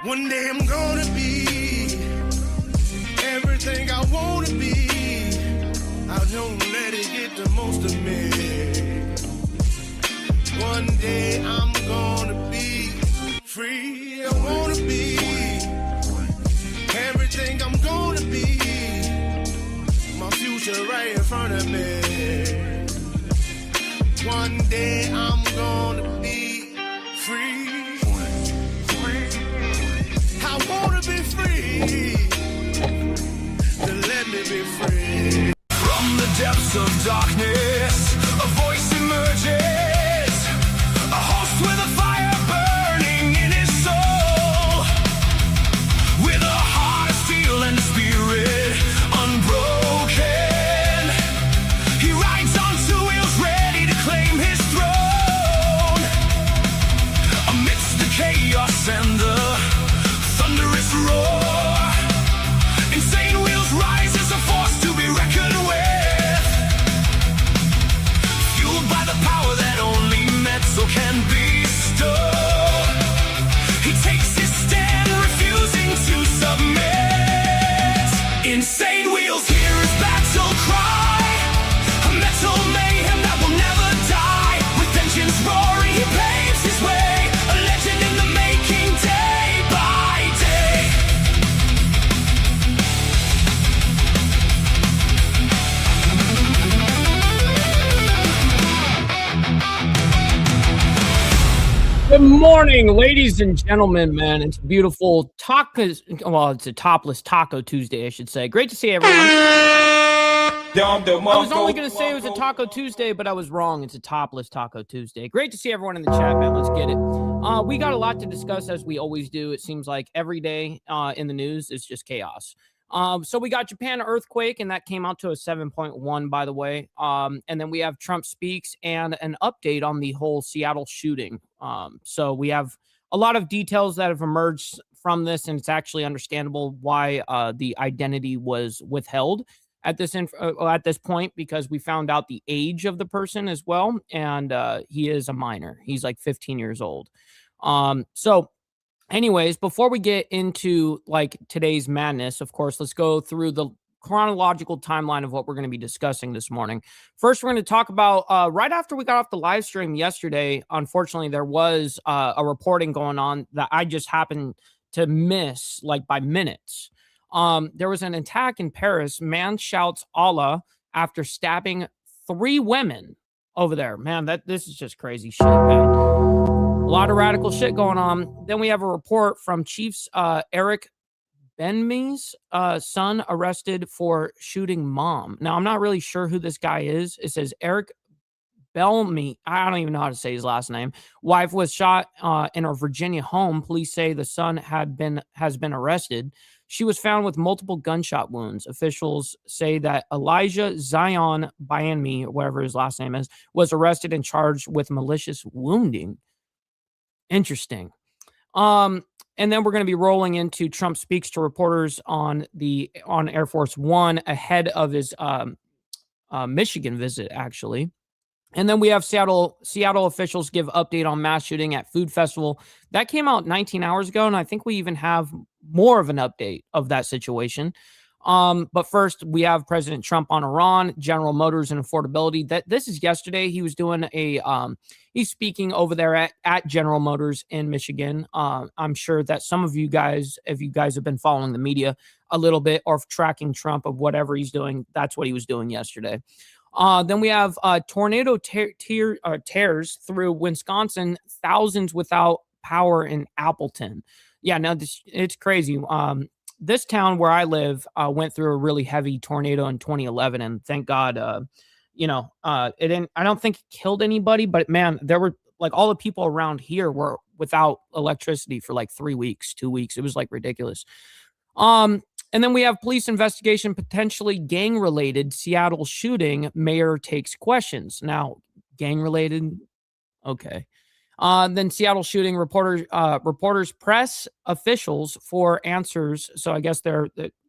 One day I'm gonna be everything I wanna be. I don't let it get the most of me. One day I'm gonna be free. I wanna be everything I'm gonna be. My future right in front of me. One day I'm gonna be free. I wanna be free. To let me be free. From the depths of darkness, a voice emerges. A host with a fire burning in his soul. With a heart of steel and a spirit unbroken. He rides on two wheels ready to claim his throne. Amidst the chaos and the thunderous roar, insane wheels rise as a force to be reckoned with. Fueled by the power that only metal can bestow. He takes his stand, refusing to submit. Insane wheels hear his battle cry. A metal mayhem that will never die. With engines roaring, he paves his way. A legend in the making, day by day. Good morning, ladies and gentlemen, man. It's a beautiful tacos. Well, it's a topless Taco Tuesday, I should say. Great to see everyone. I was only going to say it was a Taco Tuesday, but I was wrong. It's a topless Taco Tuesday. Great to see everyone in the chat, man. Let's get it. We got a lot to discuss, as we always do. It seems like every day in the news is just chaos. So we got Japan earthquake, and that came out to a 7.1, by the way. And then we have Trump speaks and an update on the whole Seattle shooting. So we have a lot of details that have emerged from this, and it's actually understandable why the identity was withheld at this point, because we found out the age of the person as well, and he is a minor. He's like 15 years old. So anyways, before we get into like today's madness, of course, let's go through the chronological timeline of what we're going to be discussing this morning. First, we're going to talk about right after we got off the live stream yesterday. Unfortunately, there was a reporting going on that I just happened to miss like by minutes. There was an attack in Paris. Man shouts Allah after stabbing 3 women over there. Man, this is just crazy shit, man. A lot of radical shit going on. Then we have a report from Chiefs Eric Benmi's son arrested for shooting mom. Now, I'm not really sure who this guy is. It says Eric Bellamy. I don't even know how to say his last name. Wife was shot in her Virginia home. Police say the son has been arrested. She was found with multiple gunshot wounds. Officials say that Elijah Zion Bianmi, or whatever his last name is, was arrested and charged with malicious wounding. Interesting. And then we're going to be rolling into Trump speaks to reporters on Air Force One ahead of his Michigan visit, actually. And then we have Seattle officials give update on mass shooting at food festival. That came out 19 hours ago, and I think we even have more of an update of that situation. But first, we have President Trump on Iran, General Motors, and affordability. This is yesterday. He was doing he's speaking over there at General Motors in Michigan. I'm sure that some of you guys, if you guys have been following the media a little bit or tracking Trump of whatever he's doing, that's what he was doing yesterday. Then we have tornado tears through Wisconsin, thousands without power in Appleton. Yeah, now it's crazy. This town where I live went through a really heavy tornado in 2011, and thank God, it didn't. I don't think it killed anybody, but man, there were like all the people around here were without electricity for like 3 weeks, 2 weeks. It was like ridiculous. And then we have police investigation, potentially gang-related Seattle shooting. Mayor takes questions. Now, gang-related, okay. Then Seattle shooting, reporters press officials for answers. So I guess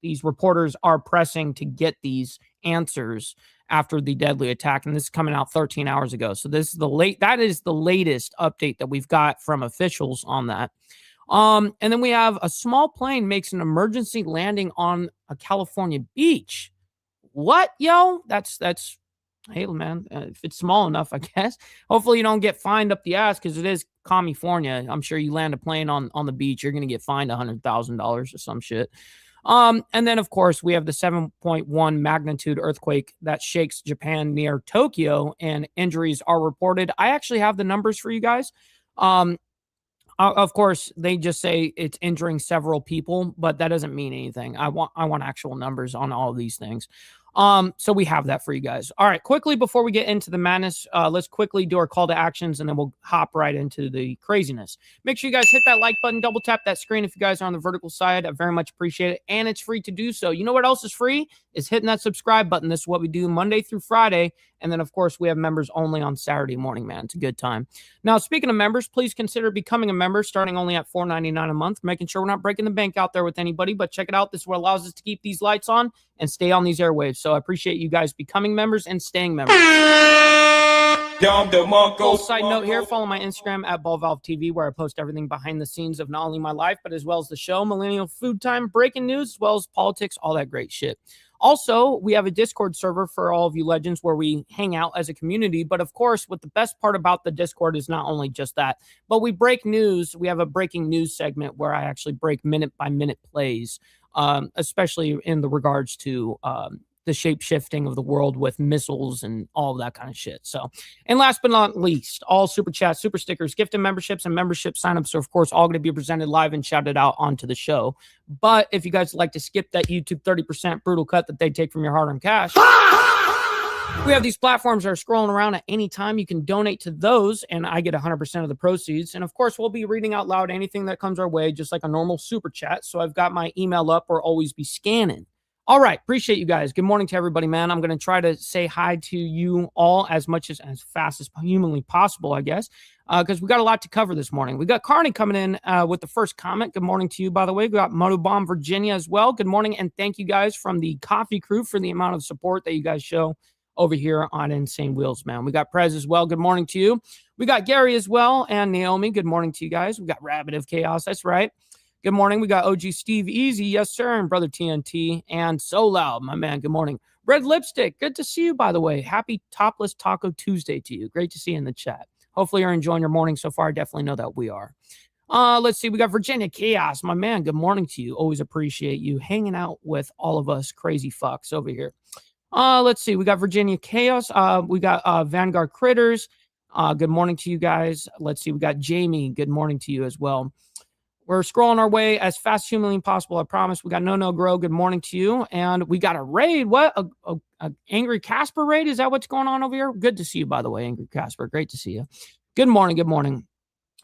these reporters are pressing to get these answers after the deadly attack, and this is coming out 13 hours ago. So that is the latest update that we've got from officials on that. And then we have a small plane makes an emergency landing on a California beach. What, yo? That's hey, man, if it's small enough, I guess. Hopefully you don't get fined up the ass because it is California. I'm sure you land a plane on the beach, you're going to get fined $100,000 or some shit. And then, of course, we have the 7.1 magnitude earthquake that shakes Japan near Tokyo, and injuries are reported. I actually have the numbers for you guys. Of course, they just say it's injuring several people, but that doesn't mean anything. I want actual numbers on all of these things. So we have that for you guys. All right, quickly before we get into the madness, let's quickly do our call to actions, and then we'll hop right into the craziness. Make sure you guys hit that like button, double tap that screen if you guys are on the vertical side. I very much appreciate it, and it's free to do so. You know what else is free? Is hitting that subscribe button. This is what we do Monday through Friday, and then of course we have members only on Saturday morning, man. It's a good time. Now, speaking of members, please consider becoming a member, starting only at $4.99 a month, making sure we're not breaking the bank out there with anybody, but check it out. This is what allows us to keep these lights on and stay on these airwaves. So I appreciate you guys becoming members and staying members. Side note here, follow my Instagram at BallValveTV, where I post everything behind the scenes of not only my life, but as well as the show, Millennial Food Time, breaking news, as well as politics, all that great shit. Also, we have a Discord server for all of you legends where we hang out as a community. But of course, what the best part about the Discord is not only just that, but we break news. We have a breaking news segment where I actually break minute by minute plays, especially in the regards to the shape shifting of the world with missiles and all of that kind of shit. So, and last but not least, all super chats, super stickers, gifted memberships, and membership signups are, of course, all going to be presented live and shouted out onto the show. But if you guys would like to skip that YouTube 30% brutal cut that they take from your hard-earned cash, we have these platforms that are scrolling around at any time. You can donate to those, and I get 100% of the proceeds. And of course, we'll be reading out loud anything that comes our way, just like a normal super chat. So I've got my email up or always be scanning. All right. Appreciate you guys. Good morning to everybody, man. I'm going to try to say hi to you all as fast as humanly possible, I guess, because we got a lot to cover this morning. We got Carney coming in with the first comment. Good morning to you, by the way. We got Motobomb Virginia as well. Good morning, and thank you guys from the coffee crew for the amount of support that you guys show over here on Insane Wheels, man. We got Prez as well. Good morning to you. We got Gary as well, and Naomi. Good morning to you guys. We got Rabbit of Chaos. That's right. Good morning. We got OG Steve Easy. Yes, sir. And Brother TNT. And So Loud, my man. Good morning. Red Lipstick. Good to see you, by the way. Happy Topless Taco Tuesday to you. Great to see you in the chat. Hopefully you're enjoying your morning so far. I definitely know that we are. Let's see. We got Virginia Chaos. My man, good morning to you. Always appreciate you hanging out with all of us crazy fucks over here. Let's see. We got Virginia Chaos. We got Vanguard Critters. Good morning to you guys. Let's see. We got Jamie. Good morning to you as well. We're scrolling our way as fast as humanly possible. I promise. We got No Grow. Good morning to you. And we got a raid. What? A Angry Casper raid? Is that what's going on over here? Good to see you, by the way, Angry Casper. Great to see you. Good morning. Good morning.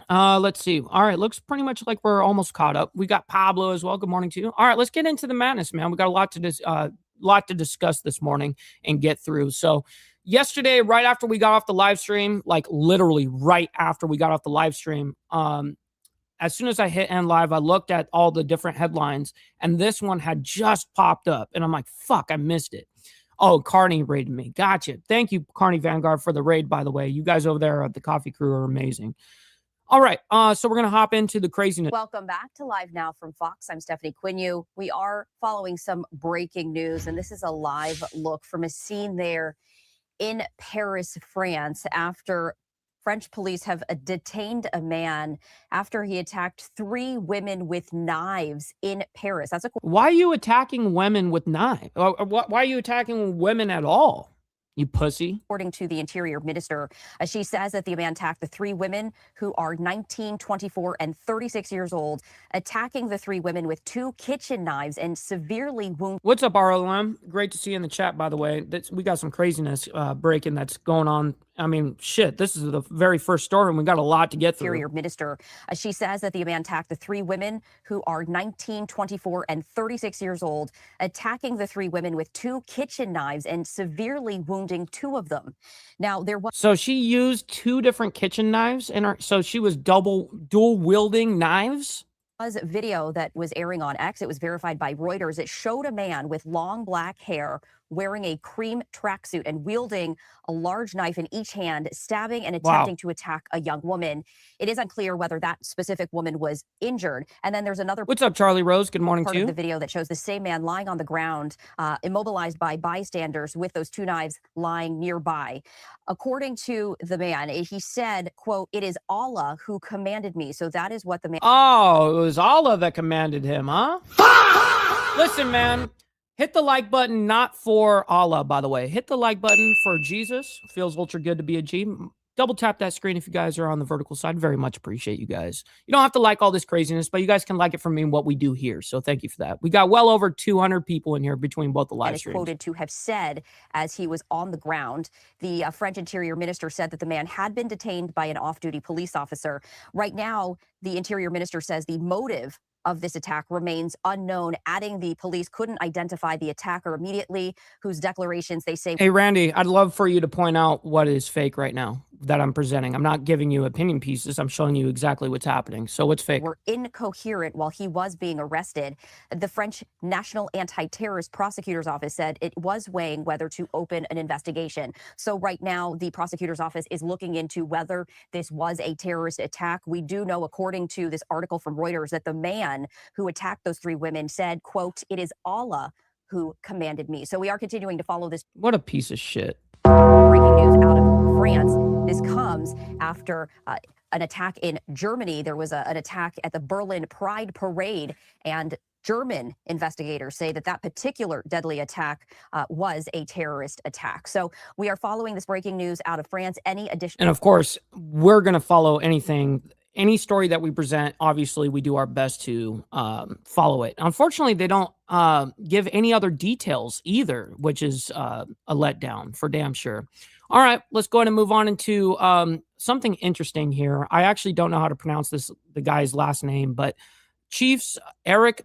Let's see. All right. Looks pretty much like we're almost caught up. We got Pablo as well. Good morning to you. All right. Let's get into the madness, man. We got a lot to discuss this morning and get through. So yesterday, right after we got off the live stream, like literally right after we got off the live stream, as soon as I hit end live, I looked at all the different headlines, and this one had just popped up, and I'm like, fuck, I missed it. Oh, Carney raided me. Gotcha. Thank you, Carney Vanguard, for the raid, by the way. You guys over there at the coffee crew are amazing. All right, so we're going to hop into the craziness. Welcome back to Live Now from Fox. I'm Stephanie Quinu. We are following some breaking news, and this is a live look from a scene there in Paris, France, after French police have detained a man after he attacked 3 women with knives in Paris. Why are you attacking women with knives? Why are you attacking women at all? You pussy. According to the Interior Minister, she says that the man attacked the 3 women who are 19, 24, and 36 years old, attacking the 3 women with 2 kitchen knives and severely wounded. What's up, RLM? Great to see you in the chat, by the way. We got some craziness breaking that's going on. I mean, shit, this is the very first story, and we got a lot to get through. Interior Minister, she says that the man attacked the 3 women who are 19, 24, and 36 years old, attacking the 3 women with 2 kitchen knives and severely wounding 2 of them. Now, there was... So she used 2 different kitchen knives, so she was dual wielding knives? Was video that was airing on X. It was verified by Reuters. It showed a man with long black hair wearing a cream tracksuit and wielding a large knife in each hand, stabbing and attempting to attack a young woman. It is unclear whether that specific woman was injured. And then there's another What's up, Charlie Rose? Good morning part to you. of the video that shows the same man lying on the ground, immobilized by bystanders with those two knives lying nearby. According to the man, he said, quote, "It is Allah who commanded me." So that is what the man. Oh, it was Allah that commanded him, huh? Listen, man, hit the like button, not for Allah, by the way. Hit the like button for Jesus. Feels ultra good to be a G. Double tap that screen if you guys are on the vertical side. Very much appreciate you guys. You don't have to like all this craziness, but you guys can like it for me and what we do here. So thank you for that. We got well over 200 people in here between both the live streams. And is quoted to have said as he was on the ground. The French Interior Minister said that the man had been detained by an off-duty police officer. Right now, the Interior Minister says the motive of this attack remains unknown, adding the police couldn't identify the attacker immediately, whose declarations they say. Hey, Randy, I'd love for you to point out what is fake right now that I'm presenting. I'm not giving you opinion pieces. I'm showing you exactly what's happening. So what's fake? Were incoherent while he was being arrested. The French National Anti-Terrorist Prosecutor's Office said it was weighing whether to open an investigation. So right now, the prosecutor's office is looking into whether this was a terrorist attack. We do know, according to this article from Reuters, that the man who attacked those three women said, quote, "It is Allah who commanded me." So we are continuing to follow this. What a piece of shit. Breaking news out of France. This comes after an attack in Germany. There was an attack at the Berlin Pride Parade, and German investigators say that that particular deadly attack was a terrorist attack. So we are following this breaking news out of France. Any additional? And of course, we're going to follow any story that we present. Obviously, we do our best to follow it. Unfortunately, they don't give any other details either, which is a letdown for damn sure. All right, let's go ahead and move on into something interesting here. I actually don't know how to pronounce the guy's last name, but Chiefs Eric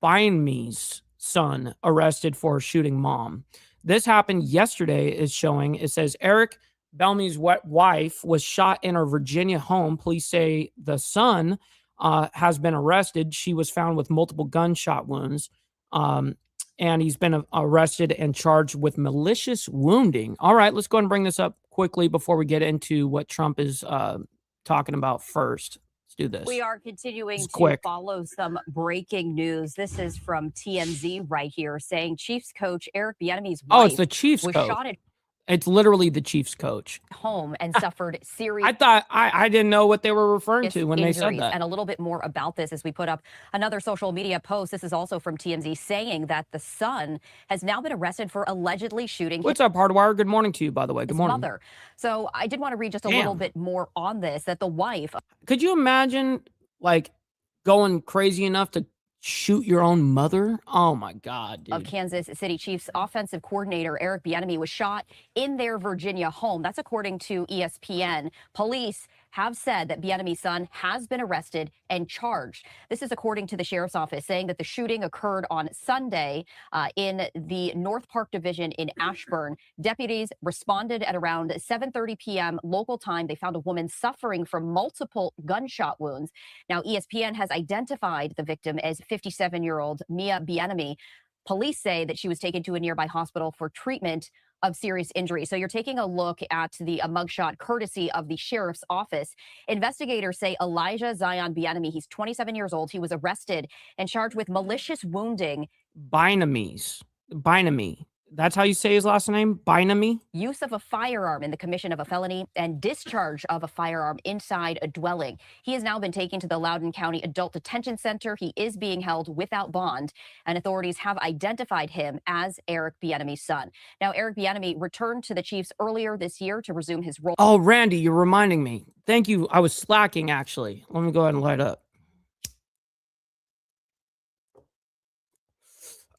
Bieniemy's son arrested for shooting mom. This happened yesterday. Is showing. It says Eric Bieniemy's wife was shot in her Virginia home. Police say the son has been arrested. She was found with multiple gunshot wounds, and he's been arrested and charged with malicious wounding. All right, let's go ahead and bring this up quickly before we get into what Trump is talking about first. Let's do this. We are continuing to follow some breaking news. This is from TMZ right here, saying Chiefs coach Eric Bieniemy's wife it's the Chiefs was coach. shot at It's literally the Chiefs coach. home and suffered serious. I thought I didn't know what they were referring to when injuries. they said that. And a little bit more about this as we put up another social media post. This is also from TMZ, saying that the son has now been arrested for allegedly shooting What's up, Hardwire? Good morning to you, by the way. Good his morning. mother. So I did want to read just a little bit more on this, that the wife. Could you imagine like going crazy enough to shoot your own mother? Oh my God, dude. Of Kansas City Chiefs offensive coordinator Eric Bieniemy was shot in their Virginia home. That's according to ESPN. Police have said that Bieniemy's son has been arrested and charged. This is according to the sheriff's office, saying that the shooting occurred on Sunday in the North Park Division in Ashburn. Deputies responded at around 7:30 p.m. local time. They found a woman suffering from multiple gunshot wounds. Now, ESPN has identified the victim as 57-year-old Mia Bieniemy. Police say that she was taken to a nearby hospital for treatment of serious injury. So you're taking a look at the mugshot courtesy of the sheriff's office. Investigators say Elijah Zion Bieniemy, he's 27 years old. He was arrested and charged with malicious wounding. Bieniemy. That's how you say his last name? Bieniemy? Use of a firearm in the commission of a felony and discharge of a firearm inside a dwelling. He has now been taken to the Loudoun County Adult Detention Center. He is being held without bond, and authorities have identified him as Eric Bieniemy's son. Now, Eric Bieniemy returned to the Chiefs earlier this year to resume his role. Oh, Randy, you're reminding me. Thank you. I was slacking, actually. Let me go ahead and light up.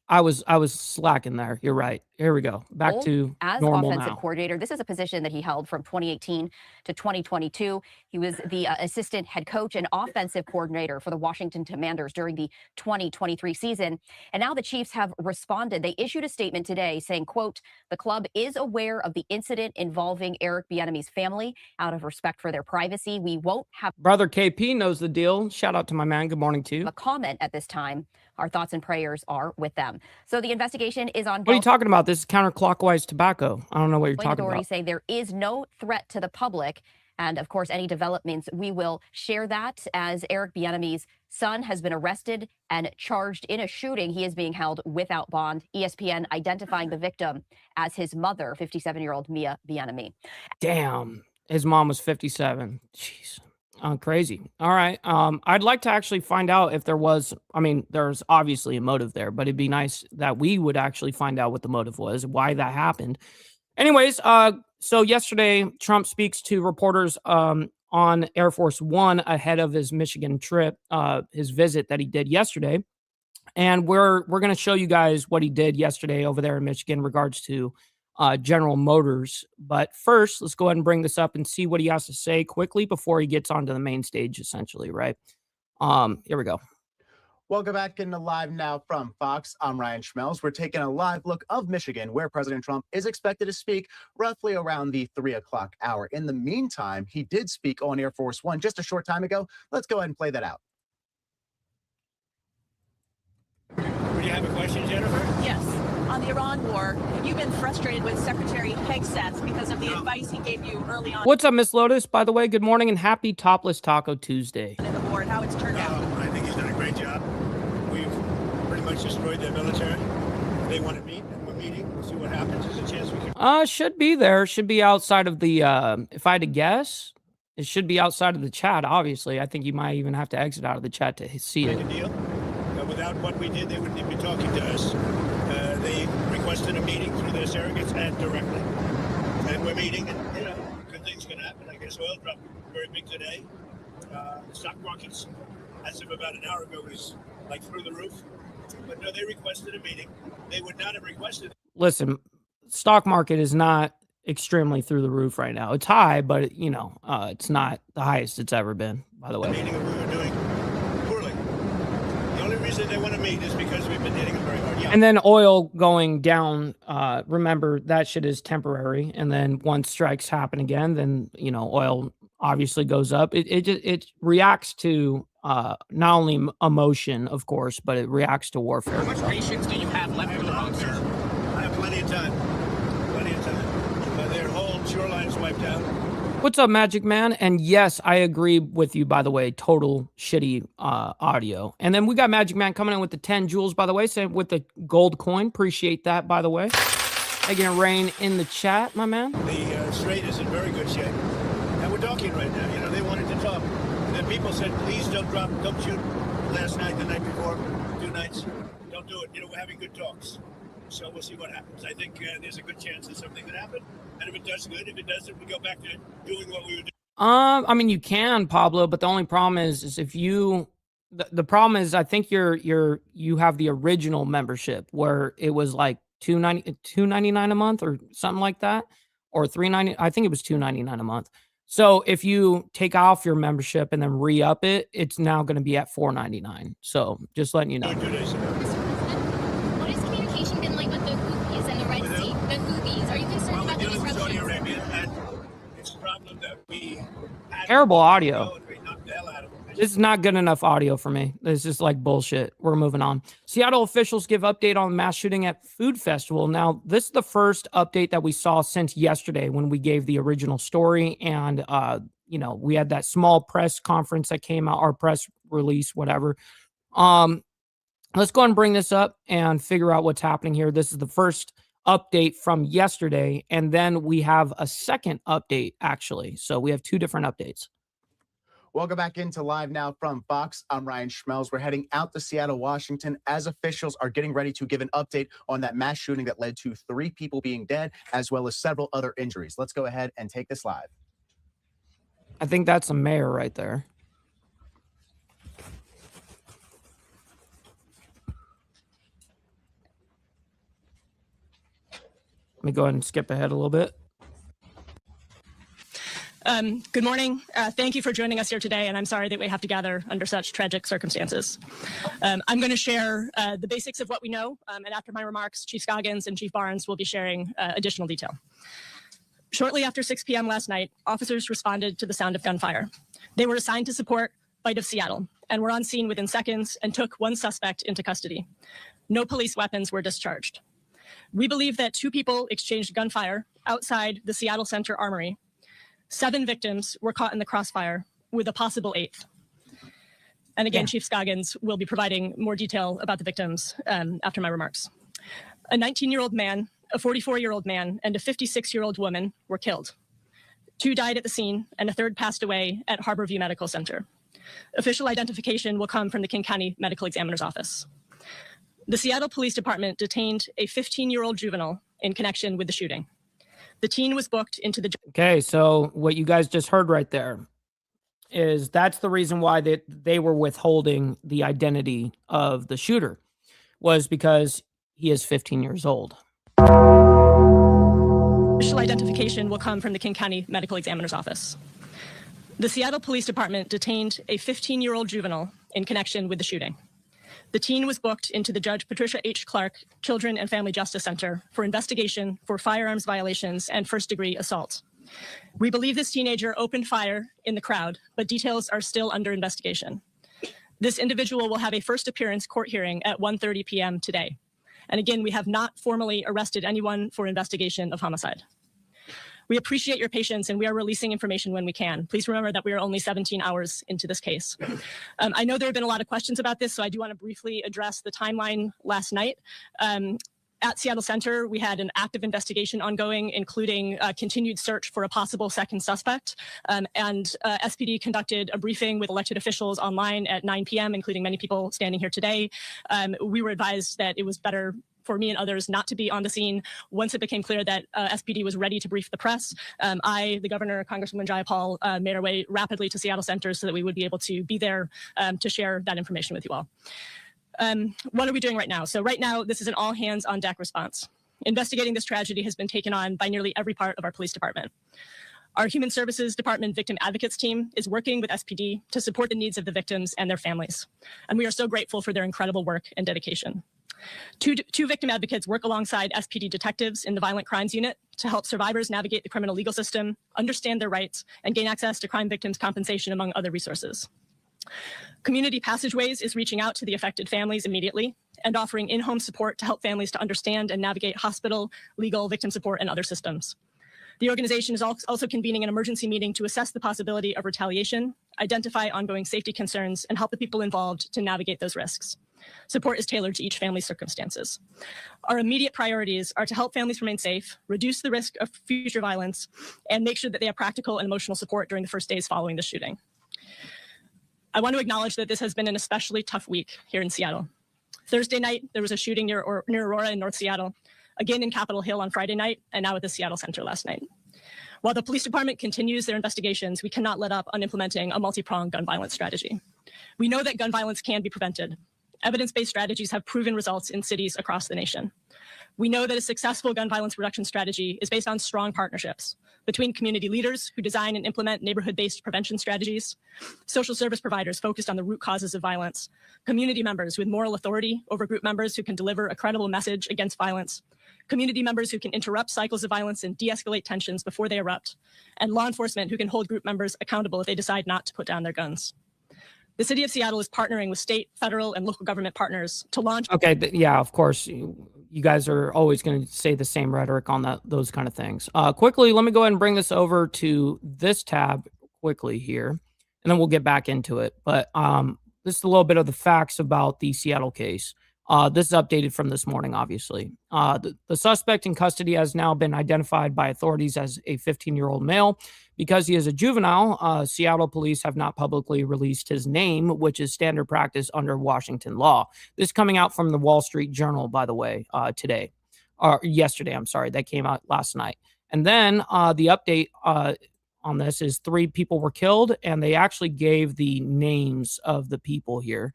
I was slacking there. You're right. Here we go. Back to as normal offensive now. coordinator. This is a position that he held from 2018 to 2022. He was the assistant head coach and offensive coordinator for the Washington Commanders during the 2023 season. And now the Chiefs have responded. They issued a statement today saying, quote, "The club is aware of the incident involving Eric Bieniemy's family. Out of respect for their privacy, we won't have..." Brother KP knows the deal. Shout out to my man. Good morning to you. A comment at this time. our thoughts and prayers are with them. So the investigation is ongoing. What are you talking about? This is counterclockwise tobacco. I don't know what you're talking about. Authorities say there is no threat to the public. And of course, any developments, we will share that. As Eric Bieniemy's son has been arrested and charged in a shooting, he is being held without bond. ESPN identifying the victim as his mother, 57-year-old Mia Bieniemy. Damn, his mom was 57. Jeez, crazy. All right. I'd like to actually find out if there was. I mean, there's obviously a motive there, but it'd be nice that we would actually find out what the motive was, why that happened. Anyways, so yesterday, Trump speaks to reporters on Air Force One ahead of his Michigan trip, his visit that he did yesterday. And we're going to show you guys what he did yesterday over there in Michigan in regards to General Motors. But first, let's go ahead and bring this up and see what he has to say quickly before he gets onto the main stage, essentially, right? Here we go. Welcome back into Live Now from Fox. I'm Ryan Schmelz. We're taking a live look of Michigan, where President Trump is expected to speak roughly around the 3 o'clock hour. In the meantime, he did speak on Air Force One just a short time ago. Let's go ahead and play that out. Do you have a question, Jennifer? Yes. On the Iran war, you've been frustrated with Secretary Hegseth because of the advice he gave you early on What's up, Miss Lotus? By the way, good morning and happy Topless Taco Tuesday. in the war and how it's turned out. I think he's done a great job. We've pretty much destroyed their military. They want to meet, and we're meeting. We'll see what happens. There's a chance we can. Should be there. Should be outside of the, if I had to guess, it should be outside of the chat, obviously. I think you might even have to exit out of the chat to see Make it. a deal. Without what we did, they wouldn't even be talking to us. They requested a meeting through their surrogates and directly. And we're meeting, and, you know, good things can happen. I guess oil dropped very big today. The stock markets, as of about an hour ago, was like through the roof. But no, they requested a meeting. They would not have requested it. Listen, stock market is not extremely through the roof right now. It's high, but you know, it's not the highest it's ever been, by the way. Meeting we were doing poorly. The only reason they want to meet is because we've been hitting them very hard. Yeah. And then oil going down, remember that shit is temporary. And then once strikes happen again, then, you know, oil obviously goes up. It reacts to not only emotion, of course, but it reacts to warfare. How much patience do you have left for the vote, sir? I have plenty of time. Plenty of time. Their whole shoreline's wiped out. What's up, Magic Man? And yes, I agree with you, by the way. Total shitty audio. And then we got Magic Man coming in with the 10 jewels, by the way, saying with the gold coin. Appreciate that, by the way. Making it rain in the chat, my man. The Strait is in very good shape. And we're talking right now. You know, they wanted to talk. And then people said, please don't shoot last night, the night before, 2 nights. Don't do it. You know, we're having good talks. So we'll see what happens. I think there's a good chance that something could happen. And if it does, good. If it doesn't, we go back to doing what we were doing. I mean, you can, Pablo, but the only problem is if you, the problem is I think you have the original membership where it was like $2.99 a month or something like that, or $3.90. I think it was $2.99 a month. So if you take off your membership and then re-up it, it's now going to be at $4.99. So just letting you know. 2 days ago. What has communication been like with the Houthis and the Red Sea? The Houthis, are you concerned Well, about we're the dealing with Saudi disruptions? Arabia, and it's a problem that we had. Terrible audio. We knocked the hell out of them. This is not good enough audio for me. This is like bullshit. We're moving on. Seattle officials give update on mass shooting at food festival. Now, this is the first update that we saw since yesterday when we gave the original story. And, you know, we had that small press conference that came out, our press release, whatever. Let's go and bring this up and figure out what's happening here. This is the first update from yesterday. And then we have a second update, actually. So we have 2 different updates. Welcome back into Live Now from Fox. I'm Ryan Schmelz. We're heading out to Seattle, Washington, as officials are getting ready to give an update on that mass shooting that led to 3 people being dead, as well as several other injuries. Let's go ahead and take this live. I think that's a mayor right there. Let me go ahead and skip ahead a little bit. Good morning. Thank you for joining us here today, and I'm sorry that we have to gather under such tragic circumstances. I'm going to share the basics of what we know, and after my remarks, Chief Scoggins and Chief Barnes will be sharing additional detail. Shortly after 6 p.m. last night, officers responded to the sound of gunfire. They were assigned to support Bight of Seattle and were on scene within seconds and took one suspect into custody. No police weapons were discharged. We believe that 2 people exchanged gunfire outside the Seattle Center Armory. 7 victims were caught in the crossfire, with a possible 8th. And again, Chief Scoggins will be providing more detail about the victims after my remarks. A 19-year-old man, a 44-year-old man, and a 56-year-old woman were killed. 2 died at the scene, and a 3rd passed away at Harborview Medical Center. Official identification will come from the King County Medical Examiner's Office. The Seattle Police Department detained a 15-year-old juvenile in connection with the shooting. The teen was booked into the... Okay, so what you guys just heard right there is that's the reason why they were withholding the identity of the shooter, was because he is 15 years old. Official identification will come from the King County Medical Examiner's Office. The Seattle Police Department detained a 15-year-old juvenile in connection with the shooting. The teen was booked into the Judge Patricia H. Clark Children and Family Justice Center for investigation for firearms violations and first-degree assault. We believe this teenager opened fire in the crowd, but details are still under investigation. This individual will have a first appearance court hearing at 1:30 p.m. today. And again, we have not formally arrested anyone for investigation of homicide. We appreciate your patience, and we are releasing information when we can. Please remember that we are only 17 hours into this case. I know there have been a lot of questions about this, so I do want to briefly address the timeline last night. At Seattle Center, we had an active investigation ongoing, including continued search for a possible second suspect. SPD conducted a briefing with elected officials online at 9 p.m., including many people standing here today. We were advised that it was better for me and others not to be on the scene. Once it became clear that SPD was ready to brief the press, I, the governor, Congresswoman Jayapal, made our way rapidly to Seattle Center so that we would be able to be there to share that information with you all. What are we doing right now? So right now, this is an all hands on deck response. Investigating this tragedy has been taken on by nearly every part of our police department. Our Human Services Department Victim Advocates team is working with SPD to support the needs of the victims and their families. And we are so grateful for their incredible work and dedication. Two victim advocates work alongside SPD detectives in the Violent Crimes Unit to help survivors navigate the criminal legal system, understand their rights, and gain access to crime victims' compensation, among other resources. Community Passageways is reaching out to the affected families immediately and offering in-home support to help families to understand and navigate hospital, legal, victim support, and other systems. The organization is also convening an emergency meeting to assess the possibility of retaliation, identify ongoing safety concerns, and help the people involved to navigate those risks. Support is tailored to each family's circumstances. Our immediate priorities are to help families remain safe, reduce the risk of future violence, and make sure that they have practical and emotional support during the first days following the shooting. I want to acknowledge that this has been an especially tough week here in Seattle. Thursday night, there was a shooting near Aurora in North Seattle, again in Capitol Hill on Friday night, and now at the Seattle Center last night. While the police department continues their investigations, we cannot let up on implementing a multi-pronged gun violence strategy. We know that gun violence can be prevented. Evidence-based strategies have proven results in cities across the nation. We know that a successful gun violence reduction strategy is based on strong partnerships between community leaders who design and implement neighborhood-based prevention strategies, social service providers focused on the root causes of violence, community members with moral authority over group members who can deliver a credible message against violence, community members who can interrupt cycles of violence and de-escalate tensions before they erupt, and law enforcement who can hold group members accountable if they decide not to put down their guns. The city of Seattle is partnering with state, federal, and local government partners to launch. Okay, yeah, of course. You guys are always going to say the same rhetoric on those kind of things. Quickly, let me go ahead and bring this over to this tab quickly here, and then we'll get back into it. But this is a little bit of the facts about the Seattle case. This is updated from this morning, obviously. The suspect in custody has now been identified by authorities as a 15-year-old male. Because he is a juvenile, Seattle police have not publicly released his name, which is standard practice under Washington law. This coming out from the Wall Street Journal, by the way, yesterday, I'm sorry, that came out last night. And then the update on this is 3 people were killed, and they actually gave the names of the people here.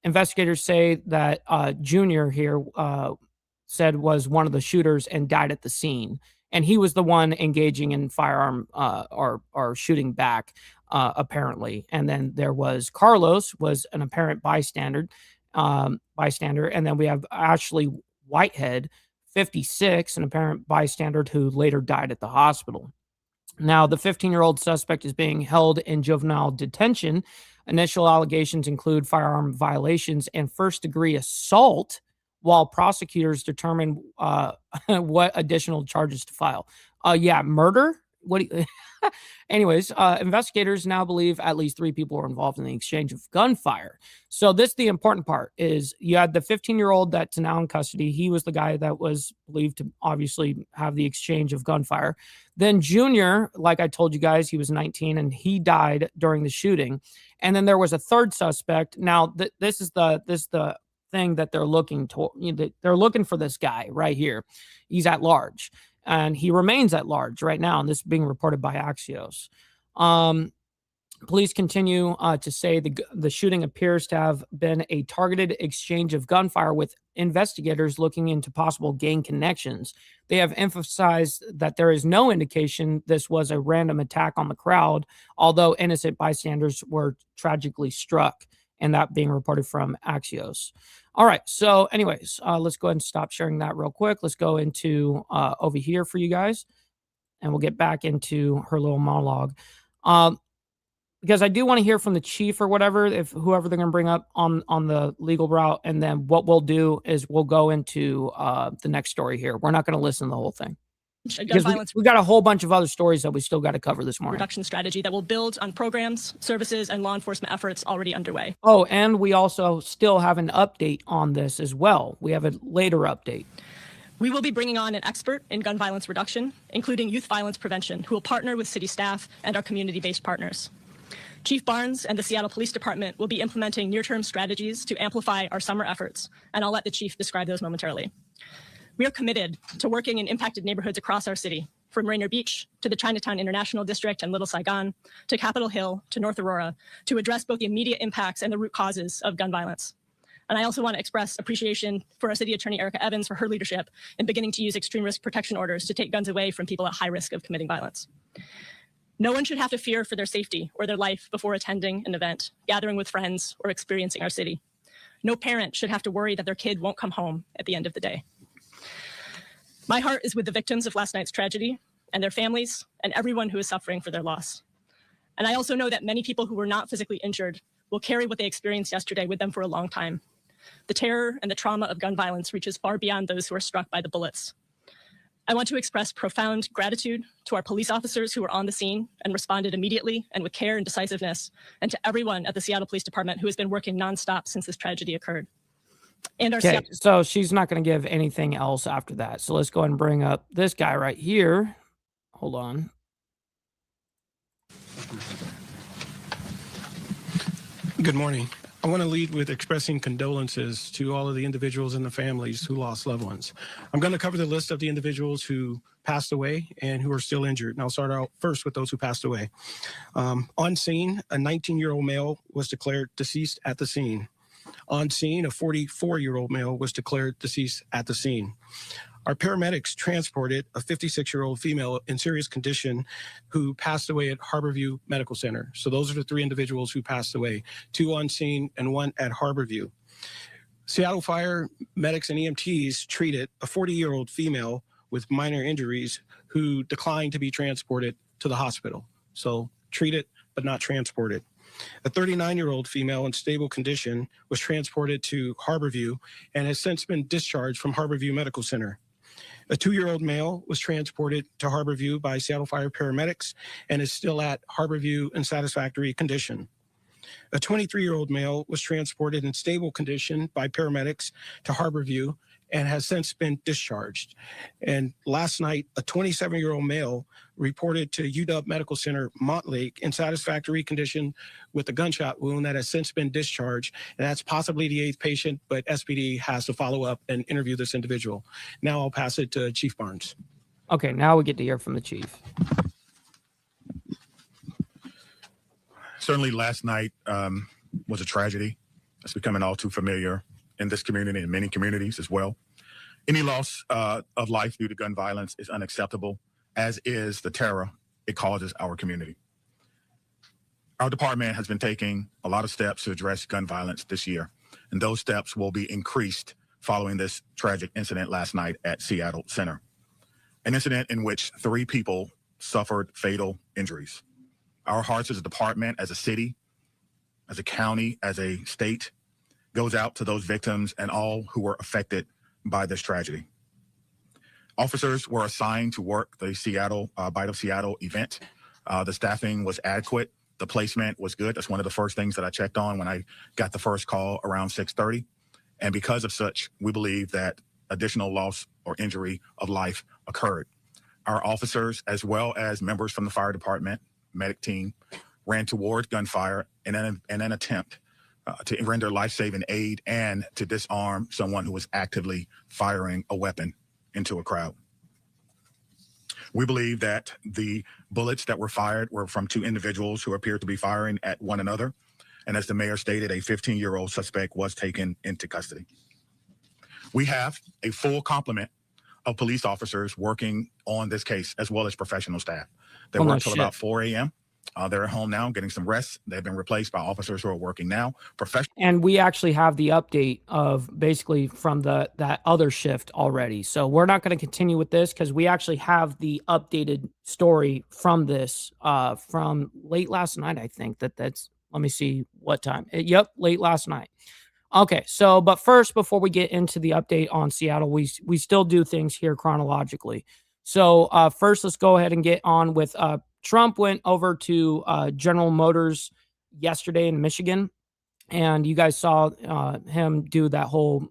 Investigators say that Junior here said was one of the shooters and died at the scene. And he was the one engaging in firearm or shooting back, apparently. And then there was Carlos, was an apparent bystander. And then we have Ashley Whitehead, 56, an apparent bystander who later died at the hospital. Now, the 15-year-old suspect is being held in juvenile detention. Initial allegations include firearm violations and first-degree assault, while prosecutors determine what additional charges to file. Murder? What do you... Anyways, investigators now believe at least 3 people were involved in the exchange of gunfire. So this, the important part, is you had the 15-year-old that's now in custody. He was the guy that was believed to obviously have the exchange of gunfire. Then Junior, like I told you guys, he was 19 and he died during the shooting. And then there was a third suspect. Now, this is the thing that they're looking to. They're looking for this guy right here. He's at large. And he remains at large right now, and this is being reported by Axios. Police continue to say the shooting appears to have been a targeted exchange of gunfire, with investigators looking into possible gang connections. They have emphasized that there is no indication this was a random attack on the crowd, although innocent bystanders were tragically struck, and that being reported from Axios. All right. So anyways, let's go ahead and stop sharing that real quick. Let's go into over here for you guys, and we'll get back into her little monologue. Because I do want to hear from the chief or whatever, if whoever they're going to bring up on the legal route. And then what we'll do is we'll go into the next story here. We're not going to listen to the whole thing. We got a whole bunch of other stories that we still got to cover this morning. Reduction strategy that will build on programs, services, and law enforcement efforts already underway. Oh, and we also still have an update on this as well. We have a later update. We will be bringing on an expert in gun violence reduction, including youth violence prevention, who will partner with city staff and our community-based partners. Chief Barnes and the Seattle Police Department will be implementing near-term strategies to amplify our summer efforts, and I'll let the chief describe those momentarily. We are committed to working in impacted neighborhoods across our city, from Rainier Beach to the Chinatown International District and Little Saigon, to Capitol Hill, to North Aurora, to address both the immediate impacts and the root causes of gun violence. And I also want to express appreciation for our City Attorney Erica Evans for her leadership in beginning to use extreme risk protection orders to take guns away from people at high risk of committing violence. No one should have to fear for their safety or their life before attending an event, gathering with friends, or experiencing our city. No parent should have to worry that their kid won't come home at the end of the day. My heart is with the victims of last night's tragedy and their families and everyone who is suffering for their loss. And I also know that many people who were not physically injured will carry what they experienced yesterday with them for a long time. The terror and the trauma of gun violence reaches far beyond those who are struck by the bullets. I want to express profound gratitude to our police officers who were on the scene and responded immediately and with care and decisiveness, and to everyone at the Seattle Police Department who has been working nonstop since this tragedy occurred. And okay, so she's not going to give anything else after that. So let's go ahead and bring up this guy right here. Hold on. Good morning. I want to lead with expressing condolences to all of the individuals and the families who lost loved ones. I'm going to cover the list of the individuals who passed away and who are still injured. And I'll start out first with those who passed away. On scene, a 19-year-old male was declared deceased at the scene. On scene, a 44-year-old male was declared deceased at the scene. Our paramedics transported a 56-year-old female in serious condition who passed away at Harborview Medical Center. So those are the 3 individuals who passed away, 2 on scene and 1 at Harborview. Seattle Fire medics and EMTs treated a 40-year-old female with minor injuries who declined to be transported to the hospital. So treated, but not transported. A 39-year-old female in stable condition was transported to Harborview and has since been discharged from Harborview Medical Center. A 2-year-old male was transported to Harborview by Seattle Fire paramedics and is still at Harborview in satisfactory condition. A 23-year-old male was transported in stable condition by paramedics to Harborview and has since been discharged. And last night, a 27-year-old male reported to UW Medical Center Montlake in satisfactory condition with a gunshot wound that has since been discharged. And that's possibly the 8th patient, but SPD has to follow up and interview this individual. Now I'll pass it to Chief Barnes. Okay, now we get to hear from the chief. Certainly last night was a tragedy. It's becoming all too familiar in this community and many communities as well. Any loss of life due to gun violence is unacceptable, as is the terror it causes our community. Our department has been taking a lot of steps to address gun violence this year, and those steps will be increased following this tragic incident last night at Seattle Center. An incident in which 3 people suffered fatal injuries. Our hearts as a department, as a city, as a county, as a state, goes out to those victims and all who were affected by this tragedy. Officers were assigned to work the Seattle, Bite of Seattle event. The staffing was adequate. The placement was good. That's one of the first things that I checked on when I got the first call around 6:30. And because of such, we believe that additional loss or injury of life occurred. Our officers, as well as members from the fire department, medic team, ran toward gunfire in an attempt to render life-saving aid and to disarm someone who was actively firing a weapon into a crowd. We believe that the bullets that were fired were from two individuals who appeared to be firing at one another. And as the mayor stated, a 15-year-old suspect was taken into custody. We have a full complement of police officers working on this case, as well as professional staff. They work until about 4 a.m. They're at home now getting some rest. They've been replaced by officers who are working now. And we actually have the update of basically from that other shift already. So we're not going to continue with this because we actually have the updated story from this from late last night. I think that's, let me see what time. Yep, late last night. Okay, so but first, before we get into the update on Seattle, we still do things here chronologically. So first, let's go ahead and get on with Trump went over to General Motors yesterday in Michigan, and you guys saw him do that whole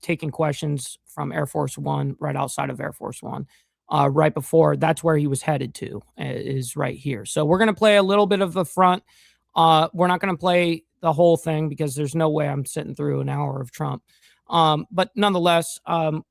taking questions from Air Force One right outside of Air Force One. Right before, that's where he was headed to, is right here. So we're going to play a little bit of the front. We're not going to play the whole thing because there's no way I'm sitting through an hour of Trump. But nonetheless,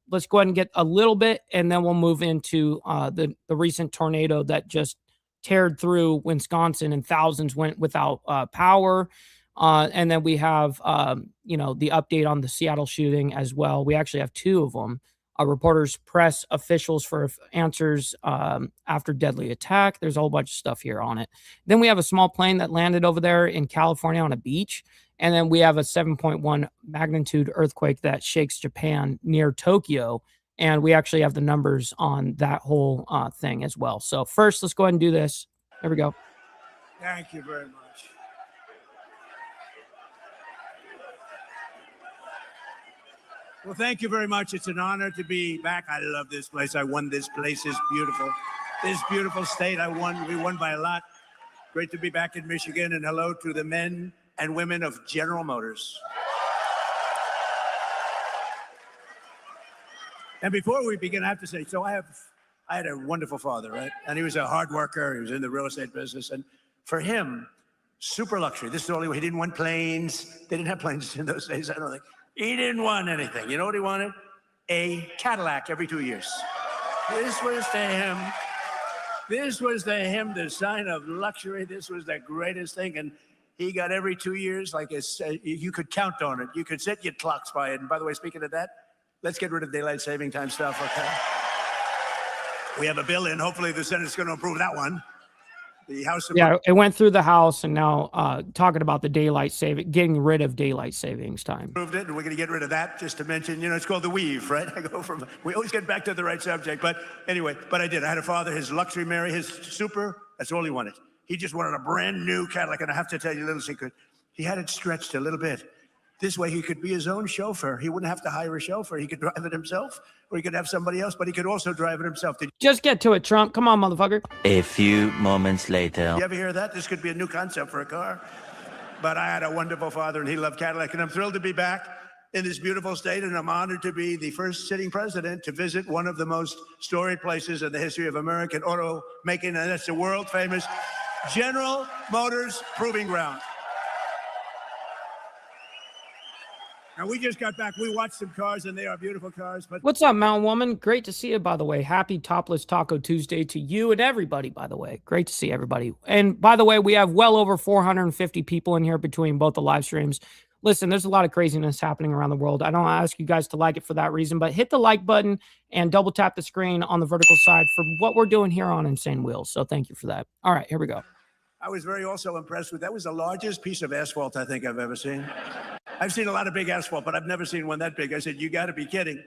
let's go ahead and get a little bit, and then we'll move into the recent tornado that just teared through Wisconsin and thousands went without power. And then we have, the update on the Seattle shooting as well. We actually have two of them. Reporters press officials for answers after deadly attack. There's a whole bunch of stuff here on it. Then we have a small plane that landed over there in California on a beach. And then we have a 7.1 magnitude earthquake that shakes Japan near Tokyo. And we actually have the numbers on that whole thing as well. So first, let's go ahead and do this. There we go. Thank you very much. Well, thank you very much. It's an honor to be back. I love this place. I won this place. It's beautiful. This beautiful state. We won by a lot. Great to be back in Michigan. And hello to the men and women of General Motors. And before we begin, I have to say, so I had a wonderful father, right? And he was a hard worker. He was in the real estate business. And for him, super luxury. This is the only way. He didn't want planes. They didn't have planes in those days, I don't think. He didn't want anything. You know what he wanted? A Cadillac every 2 years. This was to him. This was to him the sign of luxury. This was the greatest thing. And he got every 2 years, like you could count on it. You could set your clocks by it. And by the way, speaking of that, let's get rid of daylight saving time stuff, okay? We have a bill in. Hopefully the Senate's going to approve that one. The House of it went through the House, and now talking about the daylight saving, getting rid of daylight savings time. Approved it, and we're going to get rid of that. Just to mention, it's called the weave, right? We always get back to the right subject, but anyway, I did. I had a father, his luxury Mary, his super. That's all he wanted. He just wanted a brand new Cadillac, and I have to tell you a little secret. He had it stretched a little bit. This way, he could be his own chauffeur. He wouldn't have to hire a chauffeur. He could drive it himself, or he could have somebody else, but he could also drive it himself. Just get to it, Trump. Come on, motherfucker. A few moments later. You ever hear that? This could be a new concept for a car. But I had a wonderful father, and he loved Cadillac, and I'm thrilled to be back in this beautiful state, and I'm honored to be the first sitting president to visit one of the most storied places in the history of American automaking, and that's the world-famous General Motors Proving Ground. Now, we just got back. We watched some cars, and they are beautiful cars. But what's up, Mountain Woman? Great to see you, by the way. Happy Topless Taco Tuesday to you and everybody, by the way. Great to see everybody. And by the way, we have well over 450 people in here between both the live streams. Listen, there's a lot of craziness happening around the world. I don't ask you guys to like it for that reason, but hit the like button and double tap the screen on the vertical side for what we're doing here on Insane Wheels. So thank you for that. All right, here we go. I was very also impressed with that. Was the largest piece of asphalt I think I've ever seen. I've seen a lot of big asphalt, but I've never seen one that big. I said, you got to be kidding.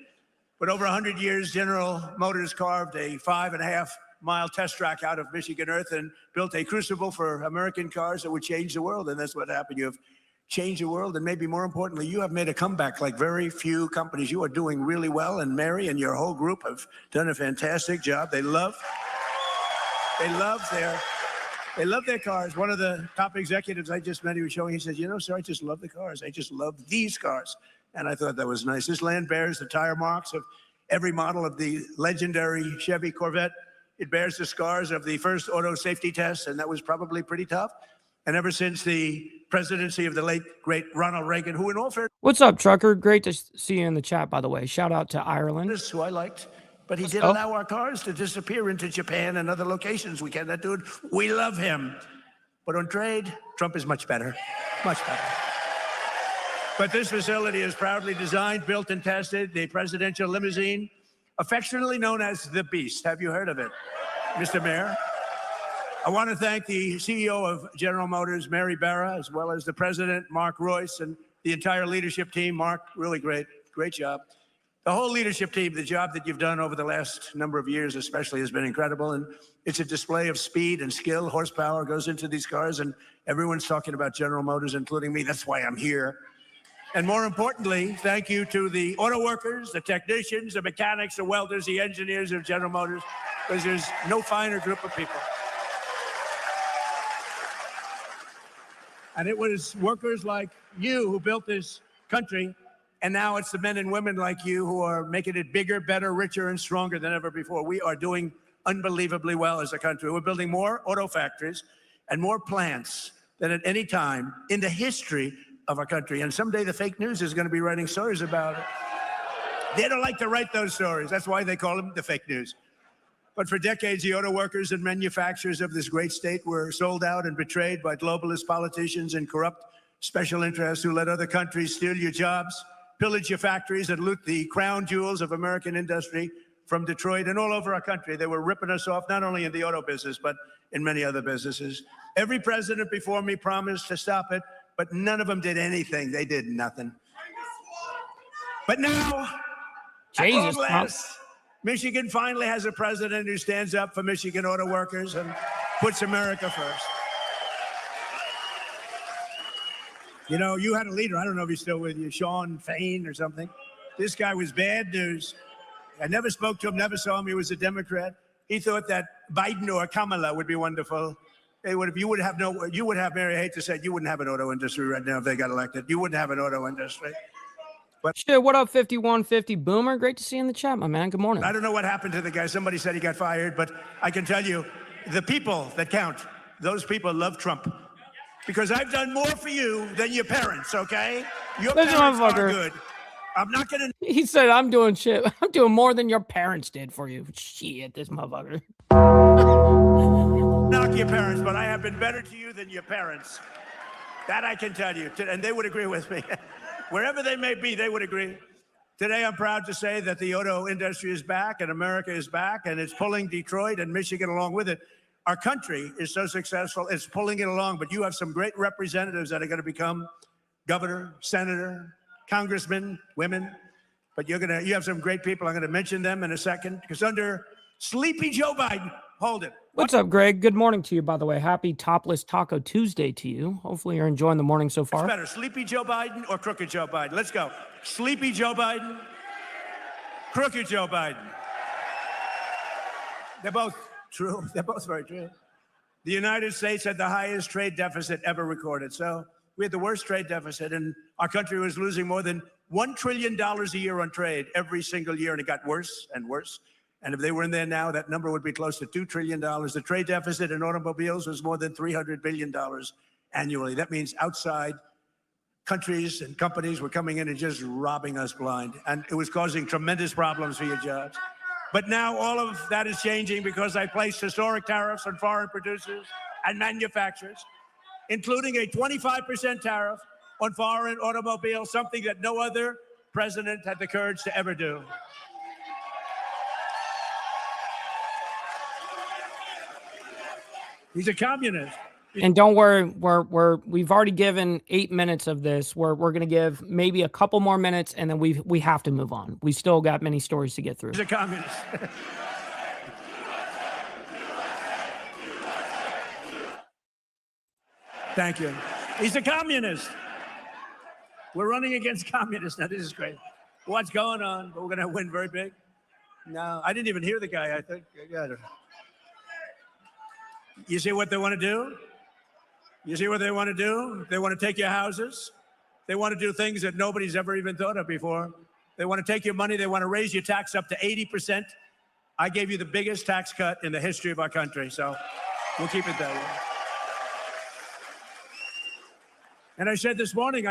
But over 100 years, General Motors carved a 5.5 mile test track out of Michigan Earth and built a crucible for American cars that would change the world. And that's what happened. You have changed the world. And maybe more importantly, you have made a comeback like very few companies. You are doing really well. And Mary and your whole group have done a fantastic job. They love their cars. One of the top executives I just met, he was showing, he said, you know, sir, I just love the cars. I just love these cars. And I thought that was nice. This land bears the tire marks of every model of the legendary Chevy Corvette. It bears the scars of the first auto safety test, and that was probably pretty tough. And ever since the presidency of the late, great Ronald Reagan, who in all fairness... What's up, Trucker? Great to see you in the chat, by the way. Shout out to Ireland. ...who I liked, but he did allow our cars to disappear into Japan and other locations. We cannot do it. We love him. But on trade, Trump is much better, much better. But this facility is proudly designed, built, and tested. The presidential limousine, affectionately known as the Beast. Have you heard of it, Mr. Mayor? I want to thank the CEO of General Motors, Mary Barra, as well as the president, Mark Royce, and the entire leadership team. Mark, really great job. The whole leadership team, the job that you've done over the last number of years especially has been incredible. And it's a display of speed and skill. Horsepower goes into these cars, and everyone's talking about General Motors, including me. That's why I'm here. And more importantly, thank you to the auto workers, the technicians, the mechanics, the welders, the engineers of General Motors, because there's no finer group of people. And it was workers like you who built this country, and now it's the men and women like you who are making it bigger, better, richer, and stronger than ever before. We are doing unbelievably well as a country. We're building more auto factories and more plants than at any time in the history of our country. And someday the fake news is going to be writing stories about it. They don't like to write those stories. That's why they call them the fake news. But for decades, the auto workers and manufacturers of this great state were sold out and betrayed by globalist politicians and corrupt special interests who let other countries steal your jobs, pillage your factories, and loot the crown jewels of American industry from Detroit and all over our country. They were ripping us off, not only in the auto business, but in many other businesses. Every president before me promised to stop it, but none of them did anything. They did nothing. But now, at long last, Michigan finally has a president who stands up for Michigan auto workers and puts America first. You know, you had a leader, I don't know if he's still with you, Sean Fain or something. This guy was bad news. I never spoke to him, never saw him. He was a Democrat. He thought that Biden or Kamala would be wonderful. You would have, Mary, I hate to say it, you wouldn't have an auto industry right now if they got elected. You wouldn't have an auto industry. But shit, what up, 5150 Boomer? Great to see you in the chat, my man. Good morning. I don't know what happened to the guy. Somebody said he got fired, but I can tell you, the people that count, those people love Trump. Because I've done more for you than your parents, okay? Your parents are good. I'm not going to... He said, I'm doing shit. I'm doing more than your parents did for you. Shit, this motherfucker. Knock your parents, but I have been better to you than your parents. That I can tell you. And they would agree with me. Wherever they may be, they would agree. Today, I'm proud to say that the auto industry is back and America is back, and it's pulling Detroit and Michigan along with it. Our country is so successful, it's pulling it along, but you have some great representatives that are going to become governor, senator, congressmen, women, but you have some great people. I'm going to mention them in a second, because under Sleepy Joe Biden, hold it. What's up, Greg? Good morning to you, by the way. Happy Topless Taco Tuesday to you. Hopefully you're enjoying the morning so far. What's better, Sleepy Joe Biden or Crooked Joe Biden? Let's go. Sleepy Joe Biden, Crooked Joe Biden. They're both true. They're both very true. The United States had the highest trade deficit ever recorded. So we had the worst trade deficit, and our country was losing more than $1 trillion a year on trade every single year, and it got worse and worse. And if they were in there now, that number would be close to $2 trillion. The trade deficit in automobiles was more than $300 billion annually. That means outside countries and companies were coming in and just robbing us blind. And it was causing tremendous problems for your jobs. But now all of that is changing because I placed historic tariffs on foreign producers and manufacturers, including a 25% tariff on foreign automobiles, something that no other president had the courage to ever do. He's a communist. And don't worry, we've already given 8 minutes of this. We're going to give maybe a couple more minutes, and then we have to move on. We still got many stories to get through. He's a communist. Thank you. He's a communist. We're running against communists. Now, this is great. What's going on? We're going to win very big. No, I didn't even hear the guy, I think. Yeah, I don't know. You see what they want to do? You see what they want to do? They want to take your houses. They want to do things that nobody's ever even thought of before. They want to take your money. They want to raise your tax up to 80%. I gave you the biggest tax cut in the history of our country, so we'll keep it that way. And I said this morning,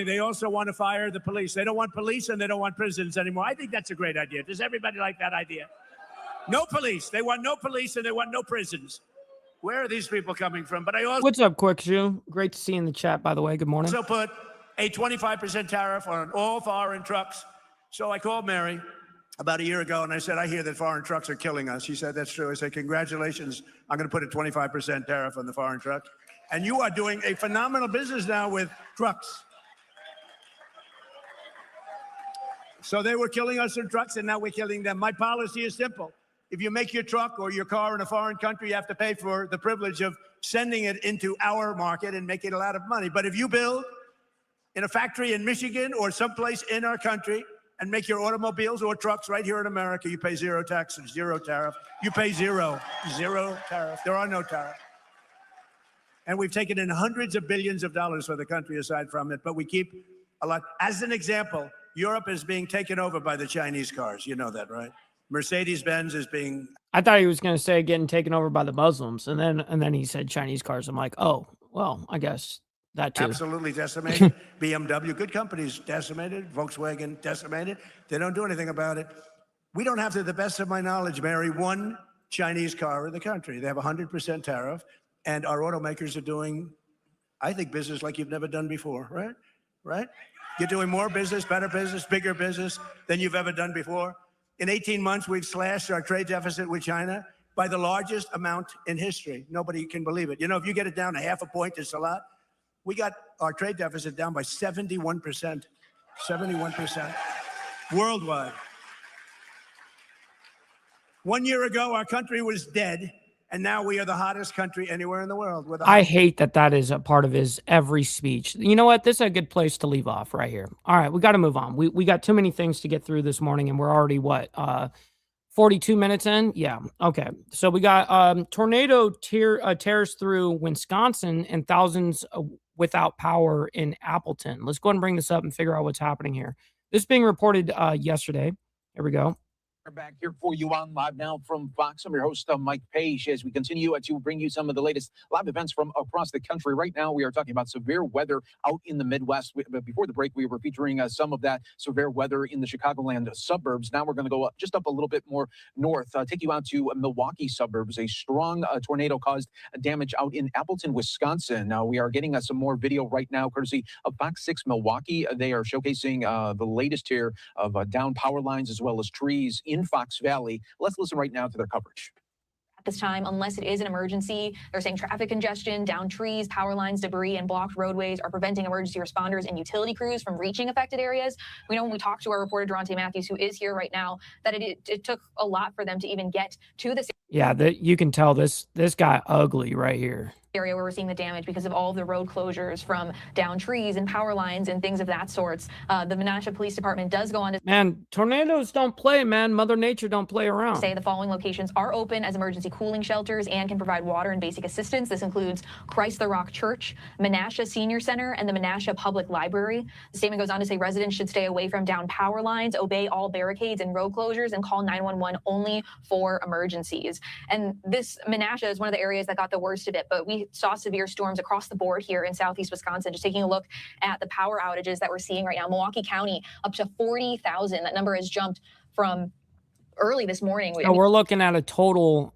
they also want to fire the police. They don't want police and they don't want prisons anymore. I think that's a great idea. Does everybody like that idea? No police. They want no police and they want no prisons. Where are these people coming from? But I also What's up, Quick Shoe? Great to see you in the chat, by the way. Good morning. put a 25% tariff on all foreign trucks. So I called Mary about a year ago and I said, I hear that foreign trucks are killing us. She said, that's true. I said, congratulations. I'm going to put a 25% tariff on the foreign trucks. And you are doing a phenomenal business now with trucks. So they were killing us in trucks and now we're killing them. My policy is simple. If you make your truck or your car in a foreign country, you have to pay for the privilege of sending it into our market and making a lot of money. But if you build in a factory in Michigan or someplace in our country and make your automobiles or trucks right here in America, you pay zero taxes, zero tariff. You pay zero tariff. There are no tariffs. And we've taken in hundreds of billions of dollars for the country aside from it, but we keep a lot. As an example, Europe is being taken over by the Chinese cars. You know that, right? Mercedes-Benz is being... I thought he was going to say getting taken over by the Muslims, and then he said Chinese cars. I'm like, oh, well, I guess that too. Absolutely decimated. BMW, good companies, decimated. Volkswagen, decimated. They don't do anything about it. We don't have, to the best of my knowledge, Mary, one Chinese car in the country. They have 100% tariff, and our automakers are doing, I think, business like you've never done before, right? Right? You're doing more business, better business, bigger business than you've ever done before. In 18 months, we've slashed our trade deficit with China by the largest amount in history. Nobody can believe it. You know, if you get it down to half a point, it's a lot. We got our trade deficit down by 71%. 71% worldwide. 1 year ago, our country was dead, and now we are the hottest country anywhere in the world. I hate that is a part of his every speech. You know what? This is a good place to leave off right here. All right, we got to move on. We got too many things to get through this morning, and we're already, 42 minutes in? Yeah, okay. So we got tornado tears through Wisconsin and thousands without power in Appleton. Let's go ahead and bring this up and figure out what's happening here. This being reported yesterday. Here we go. We're back here for you on Live Now from Fox. I'm your host, Mike Page, as we continue to bring you some of the latest live events from across the country. Right now, we are talking about severe weather out in the Midwest. Before the break, we were featuring some of that severe weather in the Chicagoland suburbs. Now we're going to go up a little bit more north, take you out to Milwaukee suburbs. A strong tornado caused damage out in Appleton, Wisconsin. Now we are getting some more video right now, courtesy of Fox 6 Milwaukee. They are showcasing the latest here of down power lines as well as trees in Fox Valley. Let's listen right now to their coverage. At this time, unless it is an emergency, they're saying traffic congestion, downed trees, power lines, debris, and blocked roadways are preventing emergency responders and utility crews from reaching affected areas. We know when we talked to our reporter, Durante Matthews, who is here right now, that it took a lot for them to even get to this. Yeah, you can tell this guy ugly right here. Area where we're seeing the damage because of all of the road closures from down trees and power lines and things of that sort. The Menasha Police Department does go on to tornadoes don't play, man. Mother Nature don't play around. Say the following locations are open as emergency cooling shelters and can provide water and basic assistance. This includes Christ the Rock Church, Menasha Senior Center, and the Menasha Public Library. The statement goes on to say residents should stay away from down power lines, obey all barricades and road closures, and call 911 only for emergencies. And this Menasha is one of the areas that got the worst of it, but we saw severe storms across the board here in southeast Wisconsin. Just taking a look at the power outages that we're seeing right now. Milwaukee County up to 40,000. That number has jumped from early this morning. We're looking at a total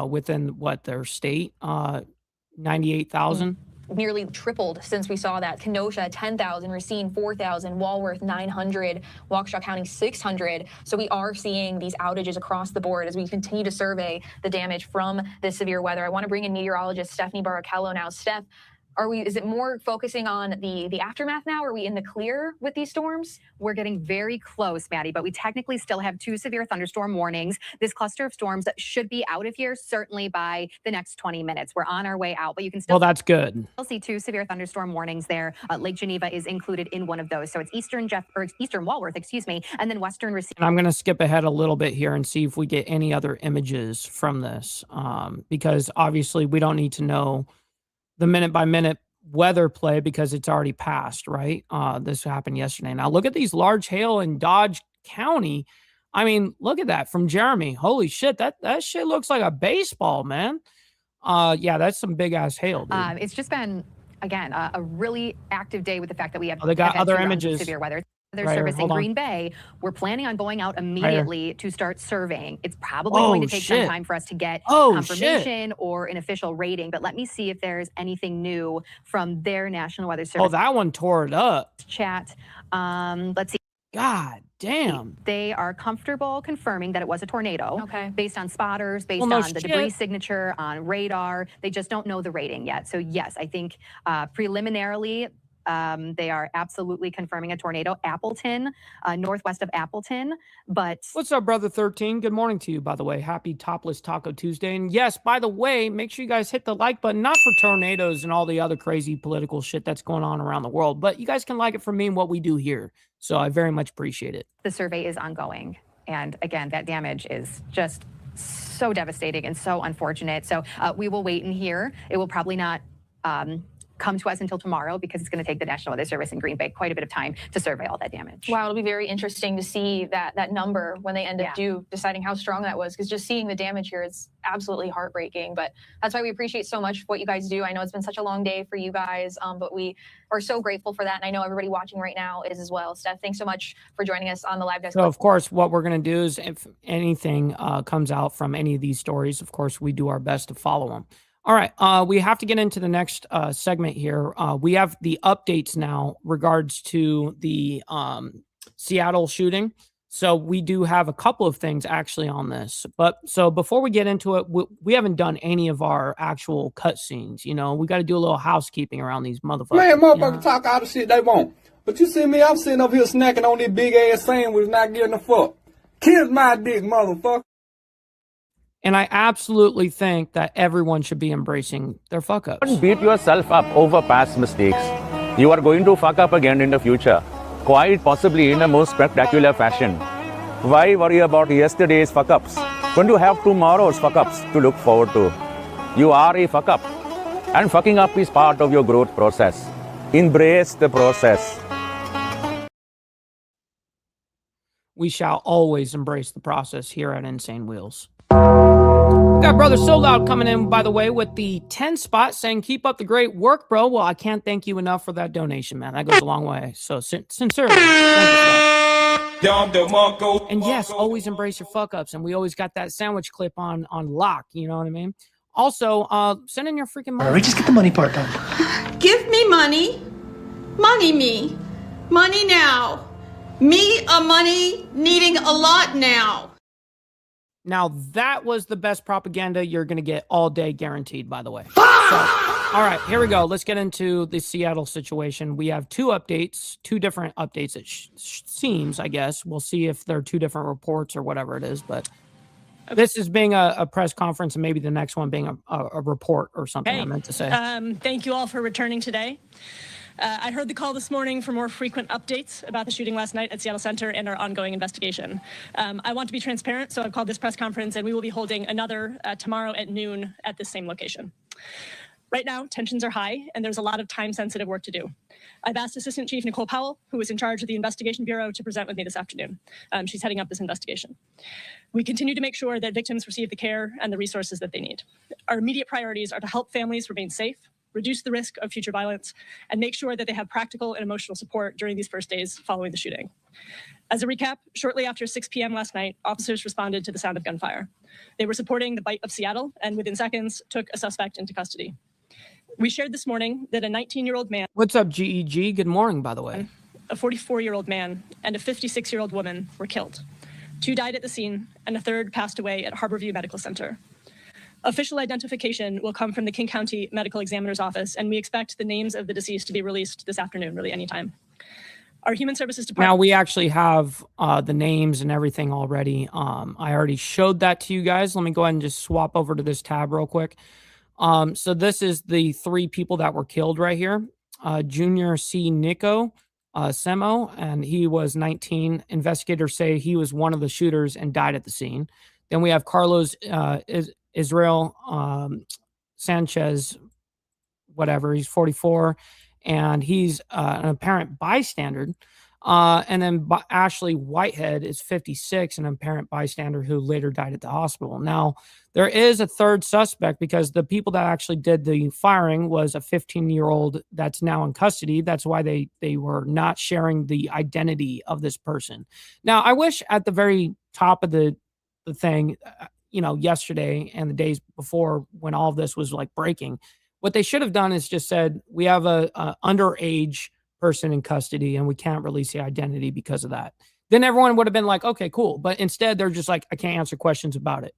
within their state, 98,000. Nearly tripled since we saw that. Kenosha 10,000, Racine 4,000, Walworth 900, Waukesha County 600. So we are seeing these outages across the board as we continue to survey the damage from this severe weather. I want to bring in meteorologist Stephanie Barrichello now. Steph, Is it more focusing on the aftermath now? Are we in the clear with these storms? We're getting very close, Maddie, but we technically still have 2 severe thunderstorm warnings. This cluster of storms should be out of here certainly by the next 20 minutes. We're on our way out, but you can still Well, that's good. see 2 severe thunderstorm warnings there. Lake Geneva is included in one of those. So it's Eastern Walworth, and then Western Racine. And I'm going to skip ahead a little bit here and see if we get any other images from this, because obviously we don't need to know the minute-by-minute weather play because it's already passed, right? This happened yesterday. Now, look at these large hail in Dodge County. I mean, look at that from Jeremy. Holy shit, that shit looks like a baseball, man. Yeah, that's some big-ass hail, dude. It's just been, again, a really active day with the fact that we have they got had other 2 rounds of images. severe weather. Their Right here, service in hold on. Green Bay. We're planning on going out immediately to start surveying. It's probably Oh, going to take shit. some time for us to get Oh, confirmation or an official rating, but let me see if there's anything new from their National Weather Service Oh, that one tore it up. chat. Let's see. God damn. They are comfortable confirming that it was a tornado. Okay. Based on spotters, based Well, no on the debris shit. signature, on radar. They just don't know the rating yet. So yes, I think preliminarily, they are absolutely confirming a tornado. Appleton, northwest of Appleton, but What's up, brother 13? Good morning to you, by the way. Happy Topless Taco Tuesday. And yes, by the way, make sure you guys hit the like button, not for tornadoes and all the other crazy political shit that's going on around the world, but you guys can like it for me and what we do here. So I very much appreciate it. the survey is ongoing. And again, that damage is just so devastating and so unfortunate. So we will wait and hear. It will probably not come to us until tomorrow because it's going to take the National Weather Service in Green Bay quite a bit of time to survey all that damage. Wow, it'll be very interesting to see that number when they end up deciding how strong that was, because just seeing the damage here is absolutely heartbreaking. But that's why we appreciate so much what you guys do. I know it's been such a long day for you guys, but we are so grateful for that. And I know everybody watching right now is as well. Steph, thanks so much for joining us on the live desk. So, of course, what we're going to do is if anything comes out from any of these stories, of course, we do our best to follow them. All right, we have to get into the next segment here. We have the updates now regards to the Seattle shooting. So we do have a couple of things actually on this. But so before we get into it, we haven't done any of our actual cutscenes. You know, we got to do a little housekeeping around these motherfuckers. Man, motherfuckers talk all the shit they want. But you see me, I'm sitting up here snacking on this big ass sandwich, not getting a fuck. Kiss my dick, motherfucker. And I absolutely think that everyone should be embracing their fuck ups. Don't beat yourself up over past mistakes. You are going to fuck up again in the future, quite possibly in a most spectacular fashion. Why worry about yesterday's fuck ups when you have tomorrow's fuck ups to look forward to? You are a fuck up, and fucking up is part of your growth process. Embrace the process. We shall always embrace the process here at Insane Wheels. We got Brother So Loud coming in, by the way, with the 10 spot saying, keep up the great work, bro. Well, I can't thank you enough for that donation, man. That goes a long way. So sincerely. Thank you. And yes, always embrace your fuck ups. And we always got that sandwich clip on lock. You know what I mean? Also, send in your freaking money. All right, just get the money part done. Give me money. Money me. Money now. Me a money needing a lot now. Now, that was the best propaganda you're going to get all day, guaranteed, by the way. So, all right, here we go. Let's get into the Seattle situation. We have two different updates, it seems, I guess. We'll see if they're two different reports or whatever it is. But this is being a press conference and maybe the next one being a report or something, I meant to say. Thank you all for returning today. I heard the call this morning for more frequent updates about the shooting last night at Seattle Center and our ongoing investigation. I want to be transparent, so I've called this press conference, and we will be holding another tomorrow at noon at this same location. Right now, tensions are high, and there's a lot of time-sensitive work to do. I've asked Assistant Chief Nicole Powell, who is in charge of the Investigation Bureau, to present with me this afternoon. She's heading up this investigation. We continue to make sure that victims receive the care and the resources that they need. Our immediate priorities are to help families remain safe, reduce the risk of future violence, and make sure that they have practical and emotional support during these first days following the shooting. As a recap, shortly after 6 p.m. last night, officers responded to the sound of gunfire. They were supporting the Bite of Seattle and within seconds took a suspect into custody. We shared this morning that a 19-year-old man... What's up, GEG? Good morning, by the way. A 44-year-old man and a 56-year-old woman were killed. 2 died at the scene, and a third passed away at Harborview Medical Center. Official identification will come from the King County Medical Examiner's Office, and we expect the names of the deceased to be released this afternoon, really anytime. Our Human Services Department. Now we actually have the names and everything already. I already showed that to you guys. Let me go ahead and just swap over to this tab real quick. So this is the 3 people that were killed right here. Junior C. Nico Semo, and he was 19. Investigators say he was one of the shooters and died at the scene. Then we have Carlos Israel Sanchez, whatever. He's 44. And he's an apparent bystander. And then Ashley Whitehead is 56, an apparent bystander who later died at the hospital. Now, there is a third suspect because the people that actually did the firing was a 15-year-old that's now in custody. That's why they were not sharing the identity of this person. Now, I wish at the very top of the thing, yesterday and the days before when all of this was like breaking, what they should have done is just said, we have a underage person in custody and we can't release the identity because of that. Then everyone would have been like, okay, cool. But instead they're just like, I can't answer questions about it.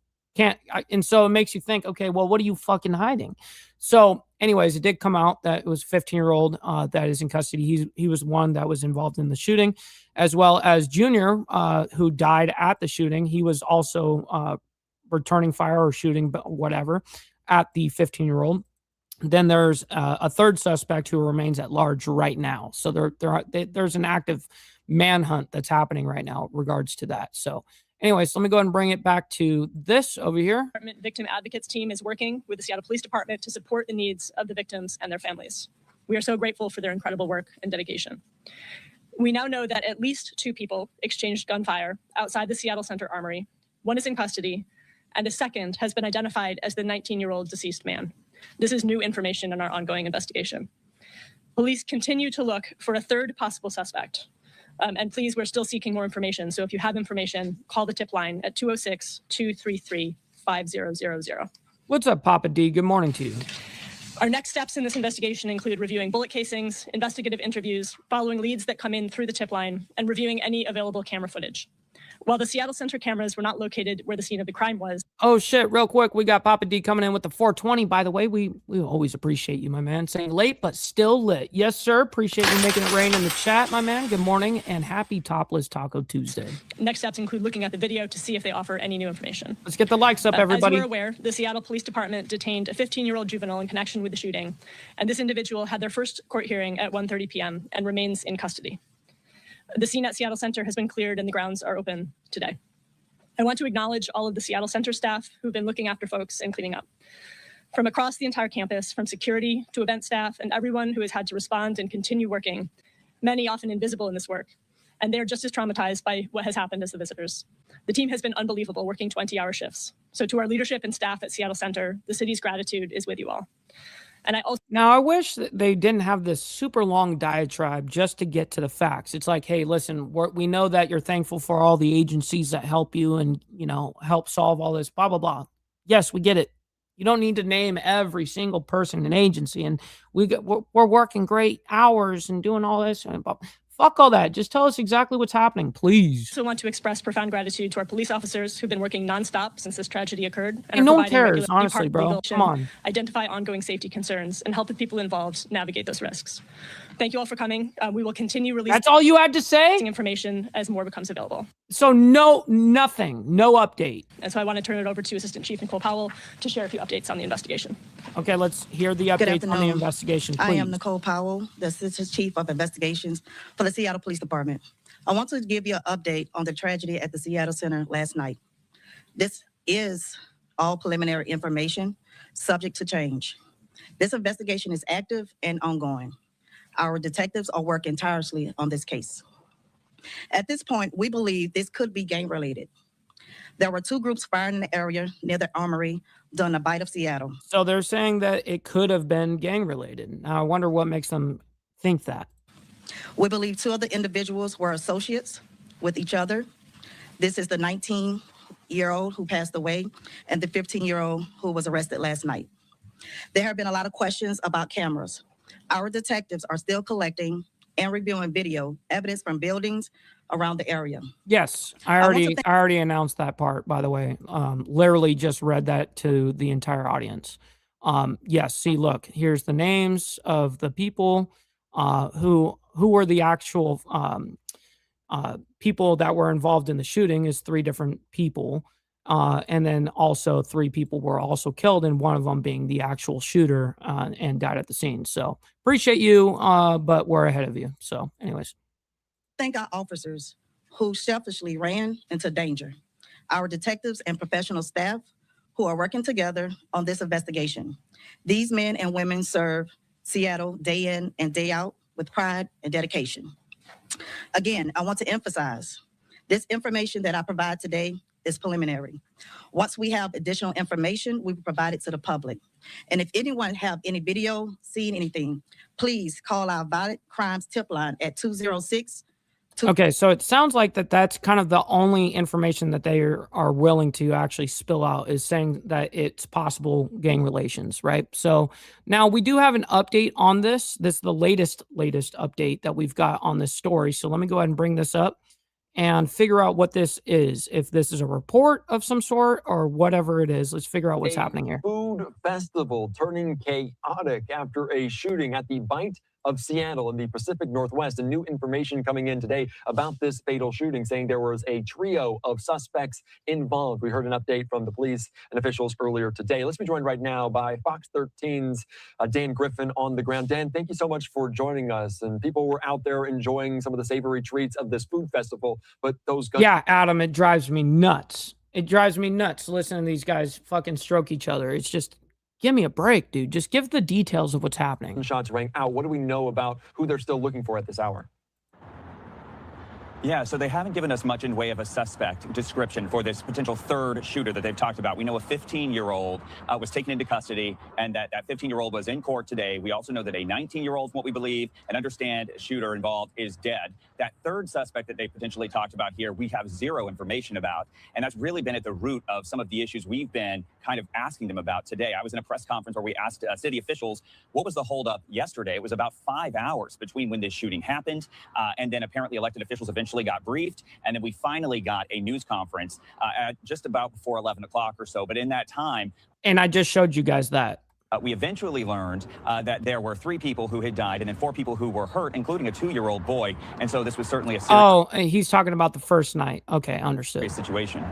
And so it makes you think, okay, well, what are you fucking hiding? So anyways, it did come out that it was a 15-year-old that is in custody. He was one that was involved in the shooting, as well as Junior, who died at the shooting. He was also returning fire or shooting, but whatever, at the 15-year-old. Then there's a third suspect who remains at large right now. So there's an active manhunt that's happening right now in regards to that. So anyways, let me go ahead and bring it back to this over here. Victim Advocates team is working with the Seattle Police Department to support the needs of the victims and their families. We are so grateful for their incredible work and dedication. We now know that at least 2 people exchanged gunfire outside the Seattle Center Armory. 1 is in custody, and a second has been identified as the 19-year-old deceased man. This is new information in our ongoing investigation. Police continue to look for a third possible suspect. And please, we're still seeking more information. So if you have information, call the tip line at 206-233-5000. What's up, Papa D? Good morning to you. Our next steps in this investigation include reviewing bullet casings, investigative interviews, following leads that come in through the tip line, and reviewing any available camera footage. While the Seattle Center cameras were not located where the scene of the crime was. Oh, shit. Real quick, we got Papa D coming in with the 420. By the way, we always appreciate you, my man. Saying late, but still lit. Yes, sir. Appreciate you making it rain in the chat, my man. Good morning and happy Topless Taco Tuesday. Next steps include looking at the video to see if they offer any new information. Let's get the likes up, everybody. As we're aware, the Seattle Police Department detained a 15-year-old juvenile in connection with the shooting. And this individual had their first court hearing at 1:30 p.m. and remains in custody. The scene at Seattle Center has been cleared and the grounds are open today. I want to acknowledge all of the Seattle Center staff who've been looking after folks and cleaning up. From across the entire campus, from security to event staff and everyone who has had to respond and continue working, many often invisible in this work, and they're just as traumatized by what has happened as the visitors. The team has been unbelievable, working 20-hour shifts. So to our leadership and staff at Seattle Center, the city's gratitude is with you all. And I wish that they didn't have this super long diatribe just to get to the facts. It's like, hey, listen, we know that you're thankful for all the agencies that help you and, help solve all this, blah, blah, blah. Yes, we get it. You don't need to name every single person in an agency. And we're working great hours and doing all this. And fuck all that. Just tell us exactly what's happening, please. I also want to express profound gratitude to our police officers who've been working nonstop since this tragedy occurred. And no one cares, honestly, bro. Come on. Identify ongoing safety concerns and help the people involved navigate those risks. Thank you all for coming. We will continue releasing. That's all you had to say? Information as more becomes available. So nothing, no update. And so I want to turn it over to Assistant Chief Nicole Powell to share a few updates on the investigation. Okay, let's hear the updates on the investigation, please. I am Nicole Powell, the Assistant Chief of Investigations for the Seattle Police Department. I want to give you an update on the tragedy at the Seattle Center last night. This is all preliminary information, subject to change. This investigation is active and ongoing. Our detectives are working tirelessly on this case. At this point, we believe this could be gang-related. There were 2 groups firing in the area near the armory during the bite of Seattle. So they're saying that it could have been gang-related. Now, I wonder what makes them think that. We believe 2 of the individuals were associates with each other. This is the 19-year-old who passed away and the 15-year-old who was arrested last night. There have been a lot of questions about cameras. Our detectives are still collecting and reviewing video evidence from buildings around the area. Yes, I already announced that part, by the way. Literally just read that to the entire audience. Yes, see, look, here's the names of the people who were the actual people that were involved in the shooting is 3 different people. And then also 3 people were also killed, and one of them being the actual shooter and died at the scene. So appreciate you, but we're ahead of you. So anyways. Thank our officers who selfishly ran into danger, our detectives and professional staff who are working together on this investigation. These men and women serve Seattle day in and day out with pride and dedication. Again, I want to emphasize this information that I provide today is preliminary. Once we have additional information, we will provide it to the public. And if anyone have any video, seen anything, please call our violent crimes tip line at 206. Okay, so it sounds like that's kind of the only information that they are willing to actually spill out, is saying that it's possible gang relations, right? So now we do have an update on this. This is the latest update that we've got on this story. So let me go ahead and bring this up and figure out what this is. If this is a report of some sort or whatever it is, let's figure out what's happening here. Food festival turning chaotic after a shooting at the Bite of Seattle in the Pacific Northwest. And new information coming in today about this fatal shooting, saying there was a trio of suspects involved. We heard an update from the police and officials earlier today. Let's be joined right now by Fox 13's Dan Griffin on the ground. Dan, thank you so much for joining us. And people were out there enjoying some of the savory treats of this food festival, but those guns— Yeah, Adam, it drives me nuts. It drives me nuts listening to these guys fucking stroke each other. It's just, give me a break, dude. Just give the details of what's happening. Shots rang out. What do we know about who they're still looking for at this hour? Yeah, so they haven't given us much in way of a suspect description for this potential third shooter that they've talked about. We know a 15-year-old was taken into custody, and that 15-year-old was in court today. We also know that a 19-year-old, from what we believe and understand, shooter involved is dead. That third suspect that they potentially talked about here, we have zero information about, and that's really been at the root of some of the issues we've been kind of asking them about today. I was in a press conference where we asked city officials, what was the holdup yesterday? It was about 5 hours between when this shooting happened, and then apparently elected officials eventually got briefed, and then we finally got a news conference at just about before 11 o'clock or so. But in that time— And I just showed you guys that. we eventually learned that there were 3 people who had died and then 4 people who were hurt, including a 2-year-old boy. And so this was certainly a serious— Oh, he's talking about the first night. Okay, understood. Situation.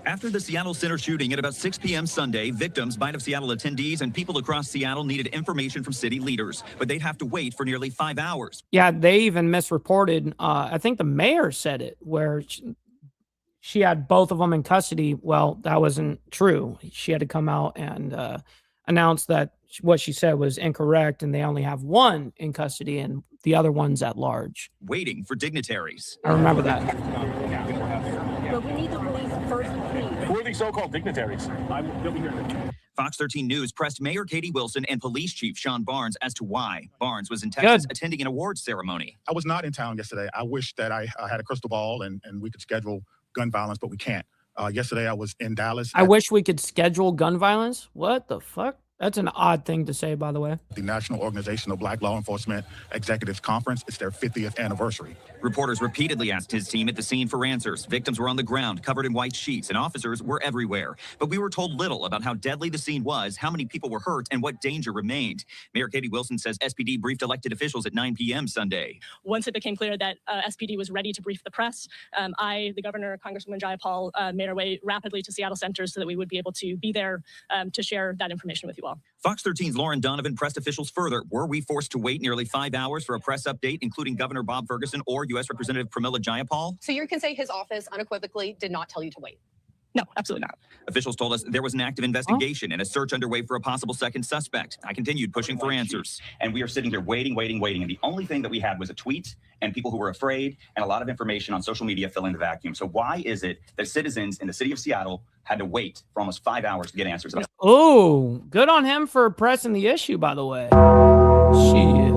After the Seattle Center shooting at about 6 p.m. Sunday, victims, Bite of Seattle attendees, and people across Seattle needed information from city leaders, but they'd have to wait for nearly 5 hours. Yeah, they even misreported. I think the mayor said it, where she had both of them in custody. Well, that wasn't true. She had to come out and announce that what she said was incorrect, and they only have one in custody, and the other one's at large. Waiting for dignitaries. I remember that. But we need the police first, please. Who are these so-called dignitaries? They'll be here. Fox 13 News pressed Mayor Katie Wilson and Police Chief Sean Barnes as to why. Barnes was in Texas attending an awards ceremony. I was not in town yesterday. I wish that I had a crystal ball and we could schedule gun violence, but we can't. Yesterday I was in Dallas. I wish we could schedule gun violence. What the fuck? That's an odd thing to say, by the way. The National Organization of Black Law Enforcement Executives Conference. It's their 50th anniversary. Reporters repeatedly asked his team at the scene for answers. Victims were on the ground, covered in white sheets, and officers were everywhere. But we were told little about how deadly the scene was, how many people were hurt, and what danger remained. Mayor Katie Wilson says SPD briefed elected officials at 9 p.m. Sunday. Once it became clear that SPD was ready to brief the press, I, the governor, Congresswoman Jayapal, made our way rapidly to Seattle Center so that we would be able to be there to share that information with you all. Fox 13's Lauren Donovan pressed officials further. Were we forced to wait nearly 5 hours for a press update, including Governor Bob Ferguson or U.S. Representative Pramila Jayapal? So you can say his office unequivocally did not tell you to wait? No, absolutely not. Officials told us there was an active investigation and a search underway for a possible second suspect. I continued pushing for answers. And we are sitting here waiting. And the only thing that we had was a tweet and people who were afraid and a lot of information on social media filling the vacuum. So why is it that citizens in the city of Seattle had to wait for almost 5 hours to get answers? Oh, good on him for pressing the issue, by the way. Shit.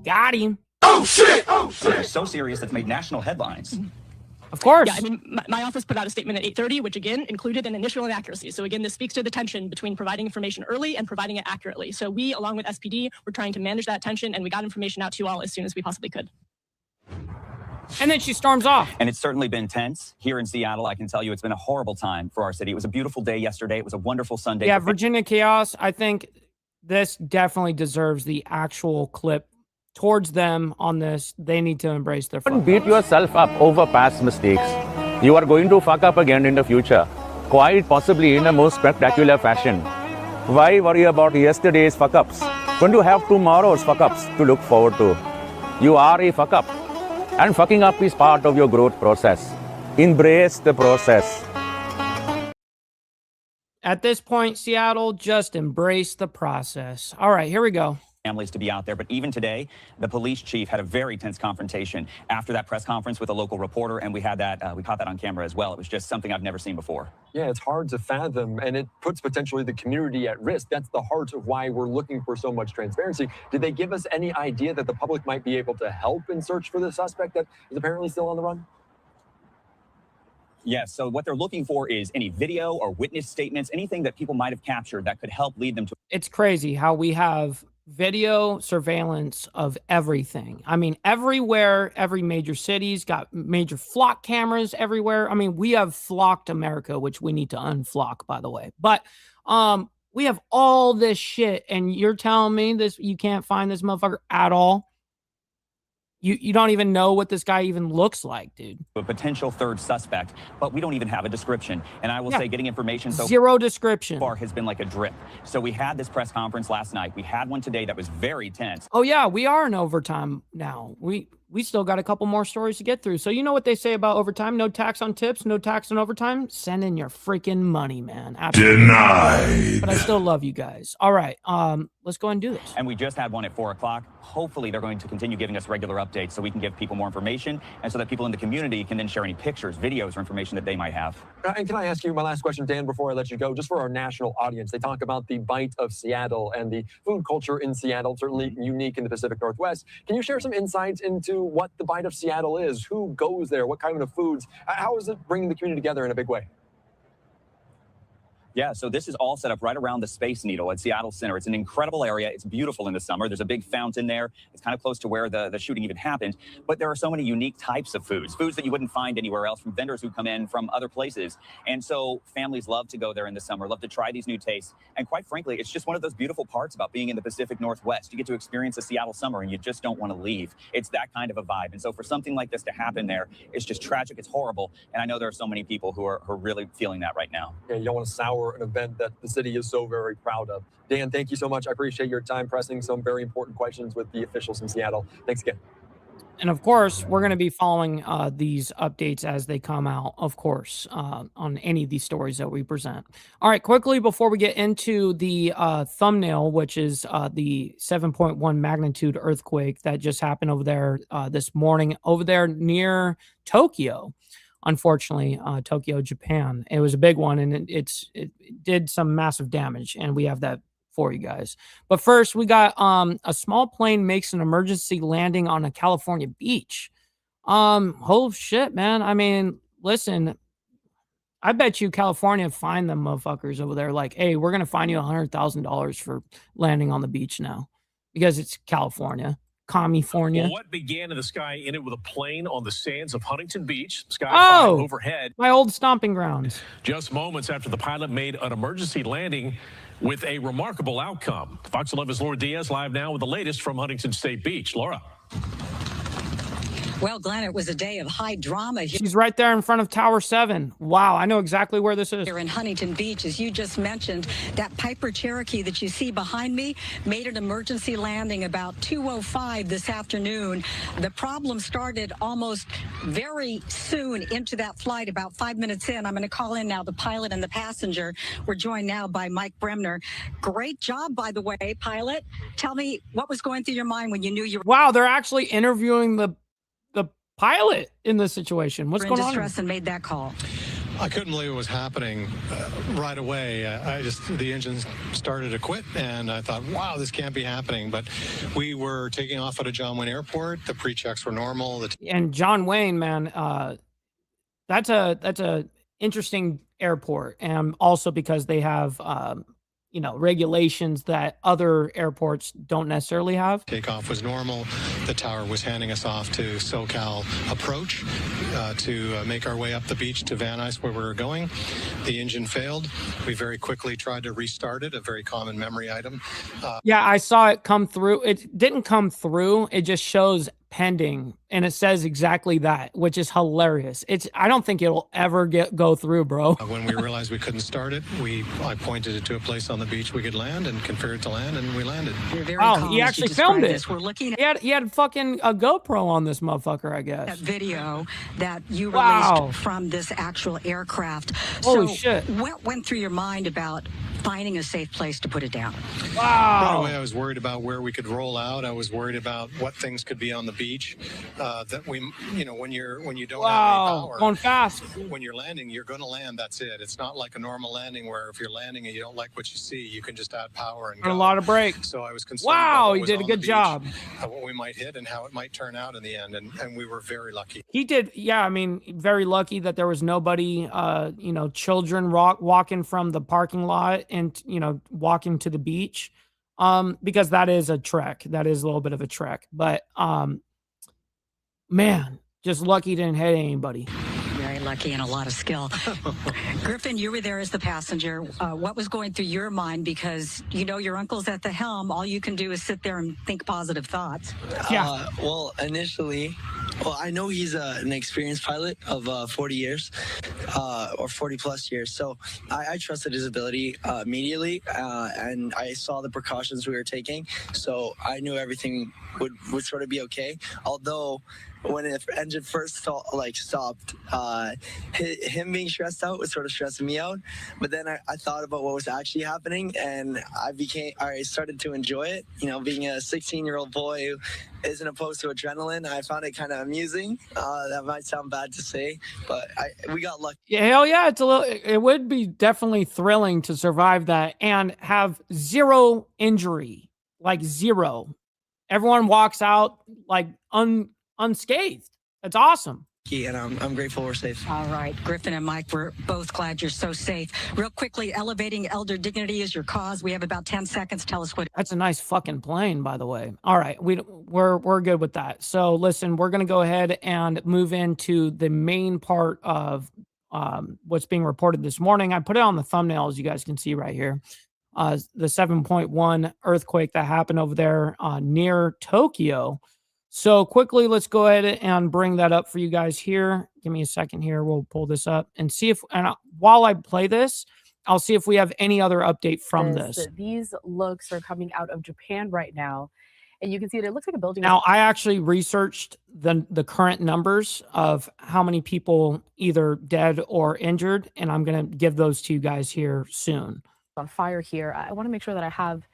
Got him. Oh, shit! Oh, shit! It's so serious that's made national headlines. Of course. Yeah, I mean, my office put out a statement at 8:30, which again included an initial inaccuracy. So again, this speaks to the tension between providing information early and providing it accurately. So we, along with SPD, were trying to manage that tension, and we got information out to you all as soon as we possibly could. And then she storms off. And it's certainly been tense here in Seattle. I can tell you it's been a horrible time for our city. It was a beautiful day yesterday. It was a wonderful Sunday. Yeah, Virginia Chaos, I think this definitely deserves the actual clip towards them on this. They need to embrace their Don't beat yourself up over past mistakes. You are going to fuck up again in the future, quite possibly in a most spectacular fashion. Why worry about yesterday's fuck-ups when you have tomorrow's fuck-ups to look forward to? You are a fuck-up, and fucking up is part of your growth process. Embrace the process. At this point, Seattle, just embrace the process. All right, here we go. Families to be out there. But even today, the police chief had a very tense confrontation after that press conference with a local reporter, and we had that. We caught that on camera as well. It was just something I've never seen before. Yeah, it's hard to fathom, and it puts potentially the community at risk. That's the heart of why we're looking for so much transparency. Did they give us any idea that the public might be able to help in search for the suspect that is apparently still on the run? Yes, so what they're looking for is any video or witness statements, anything that people might have captured that could help lead them to. It's crazy how we have video surveillance of everything. I mean, everywhere, every major city's got major flock cameras everywhere. I mean, we have flocked America, which we need to unflock, by the way. But we have all this shit, and you're telling me this you can't find this motherfucker at all? You don't even know what this guy even looks like, dude. A potential third suspect, but we don't even have a description. And I will say getting information so zero description far has been like a drip. So we had this press conference last night. We had one today that was very tense. Oh yeah, we are in overtime now. We still got a couple more stories to get through. So you know what they say about overtime? No tax on tips, no tax on overtime. Send in your freaking money, man. Absolutely. Denied. But I still love you guys. All right, let's go and do this. And we just had one at 4 o'clock. Hopefully they're going to continue giving us regular updates so we can give people more information and so that people in the community can then share any pictures, videos, or information that they might have. And can I ask you my last question, Dan, before I let you go, just for our national audience? They talk about the bite of Seattle and the food culture in Seattle, certainly unique in the Pacific Northwest. Can you share some insights into what the bite of Seattle is? Who goes there? What kind of foods? How is it bringing the community together in a big way? Yeah, so this is all set up right around the Space Needle at Seattle Center. It's an incredible area. It's beautiful in the summer. There's a big fountain there. It's kind of close to where the shooting even happened. But there are so many unique types of foods that you wouldn't find anywhere else from vendors who come in from other places. And so families love to go there in the summer, love to try these new tastes. And quite frankly, it's just one of those beautiful parts about being in the Pacific Northwest. You get to experience a Seattle summer and you just don't want to leave. It's that kind of a vibe. And so for something like this to happen there, it's just tragic. It's horrible. And I know there are so many people who are really feeling that right now. Yeah, you don't want to sour an event that the city is so very proud of. Dan, thank you so much. I appreciate your time pressing some very important questions with the officials in Seattle. Thanks again. And of course, we're going to be following these updates as they come out, of course, on any of these stories that we present. All right, quickly before we get into the thumbnail, which is the 7.1 magnitude earthquake that just happened over there this morning, over there near Tokyo. Unfortunately, Tokyo, Japan. It was a big one, and it did some massive damage, and we have that for you guys. But first, we got a small plane makes an emergency landing on a California beach. Oh shit, man. I mean, listen, I bet you California fined them motherfuckers over there like, hey, we're gonna fine you $100,000 for landing on the beach now because it's California. California. Well, what began in the sky ended with a plane on the sands of Huntington Beach. Sky overhead. My old stomping grounds. Just moments after the pilot made an emergency landing with a remarkable outcome. Fox 11's Laura Diaz live now with the latest from Huntington State Beach. Laura. Well, Glenn, it was a day of high drama here. She's right there in front of Tower 7. Wow, I know exactly where this is. Here in Huntington Beach, as you just mentioned, that Piper Cherokee that you see behind me made an emergency landing about 2:05 this afternoon. The problem started almost very soon into that flight, about 5 minutes in. I'm going to call in now the pilot and the passenger. We're joined now by Mike Bremner. Great job, by the way, pilot. Tell me what was going through your mind when you knew you were... Wow, they're actually interviewing the pilot in this situation. What's going on? Distress and made that call. I couldn't believe it was happening right away. The engines started to quit, and I thought, wow, this can't be happening. But we were taking off out of John Wayne Airport. The pre-checks were normal. And John Wayne, man, that's a interesting airport, and also because they have regulations that other airports don't necessarily have. Takeoff was normal. The tower was handing us off to SoCal approach to make our way up the beach to Van Nuys where we were going. The engine failed. We very quickly tried to restart it, a very common memory item. Yeah, I saw it come through. It didn't come through. It just shows pending, and it says exactly that, which is hilarious. I don't think it'll ever go through, bro. When we realized we couldn't start it, I pointed it to a place on the beach we could land and configured to land, and we landed. Oh, he actually filmed it. We're looking at he had fucking a GoPro on this motherfucker, I guess. That video that you Wow. released from this actual aircraft. Holy so shit. What went through your mind about finding a safe place to put it down? Right away, I was worried about where we could roll out. I was worried about what things could be on the beach. That we, when you don't have any power, going fast. When you're landing, you're going to land. That's it. It's not like a normal landing where if you're landing and you don't like what you see, you can just add power and Got go. a lot of brakes. So I was concerned. About Wow, what he was did a on good the beach, job. what we might hit and how it might turn out in the end, and we were very lucky. He did, yeah. I mean, very lucky that there was nobody, children walking from the parking lot and walking to the beach, because that is a trek. That is a little bit of a trek, but man, just lucky didn't hit anybody. Very lucky and a lot of skill. Griffin, you were there as the passenger. What was going through your mind? Because your uncle's at the helm. All you can do is sit there and think positive thoughts. Yeah. Well, initially, I know he's an experienced pilot of 40 years or 40 plus years. So I trusted his ability immediately, and I saw the precautions we were taking. So I knew everything would sort of be okay. Although when the engine first stopped, him being stressed out was sort of stressing me out. But then I thought about what was actually happening, and I started to enjoy it. Being a 16-year-old boy who isn't opposed to adrenaline, I found it kind of amusing. That might sound bad to say, but we got lucky. Yeah, hell yeah, it would be definitely thrilling to survive that and have zero injury, like zero. Everyone walks out like unscathed. That's awesome. And I'm grateful we're safe. All right, Griffin and Mike, we're both glad you're so safe. Real quickly, elevating elder dignity is your cause. We have about 10 seconds. Tell us what. That's a nice fucking plane, by the way. All right, we're good with that. So listen, we're gonna go ahead and move into the main part of what's being reported this morning. I put it on the thumbnail, as you guys can see right here. The 7.1 earthquake that happened over there near Tokyo. So quickly, let's go ahead and bring that up for you guys here. Give me a second here. We'll pull this up and see while I play this, I'll see if we have any other update from this. These looks are coming out of Japan right now. And you can see that it looks like a building. Now, I actually researched the current numbers of how many people either dead or injured, and I'm going to give those to you guys here soon. On fire here. I want to make sure that I have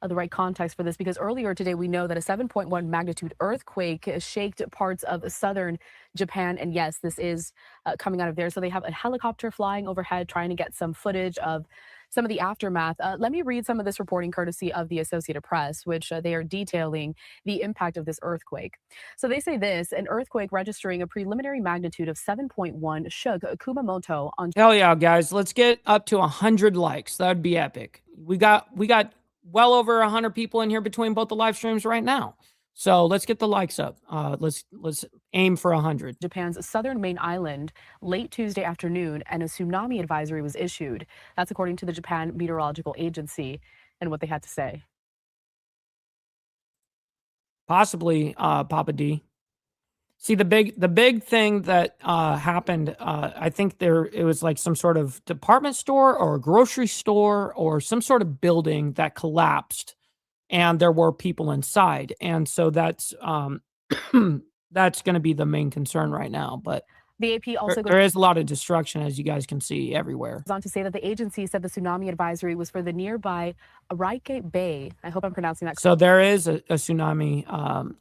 the right context for this, because earlier today we know that a 7.1 magnitude earthquake shaked parts of southern Japan, and yes, this is coming out of there. So they have a helicopter flying overhead trying to get some footage of some of the aftermath. Let me read some of this reporting courtesy of the Associated Press, which they are detailing the impact of this earthquake. So they say this: an earthquake registering a preliminary magnitude of 7.1 shook Kumamoto on. Hell yeah, guys! Let's get up to 100 likes. That'd be epic. We got well over 100 people in here between both the live streams right now. So let's get the likes up. Let's aim for 100. Japan's southern main island late Tuesday afternoon, and a tsunami advisory was issued. That's according to the Japan Meteorological Agency and what they had to say. Possibly, Papa D. See, the big thing that happened, I think it was like some sort of department store or a grocery store or some sort of building that collapsed, and there were people inside. And so that's that's going to be the main concern right now. But the AP also there is a lot of destruction, as you guys can see everywhere. Goes on to say that the agency said the tsunami advisory was for the nearby Araike Bay. I hope I'm pronouncing that correctly. So there is a tsunami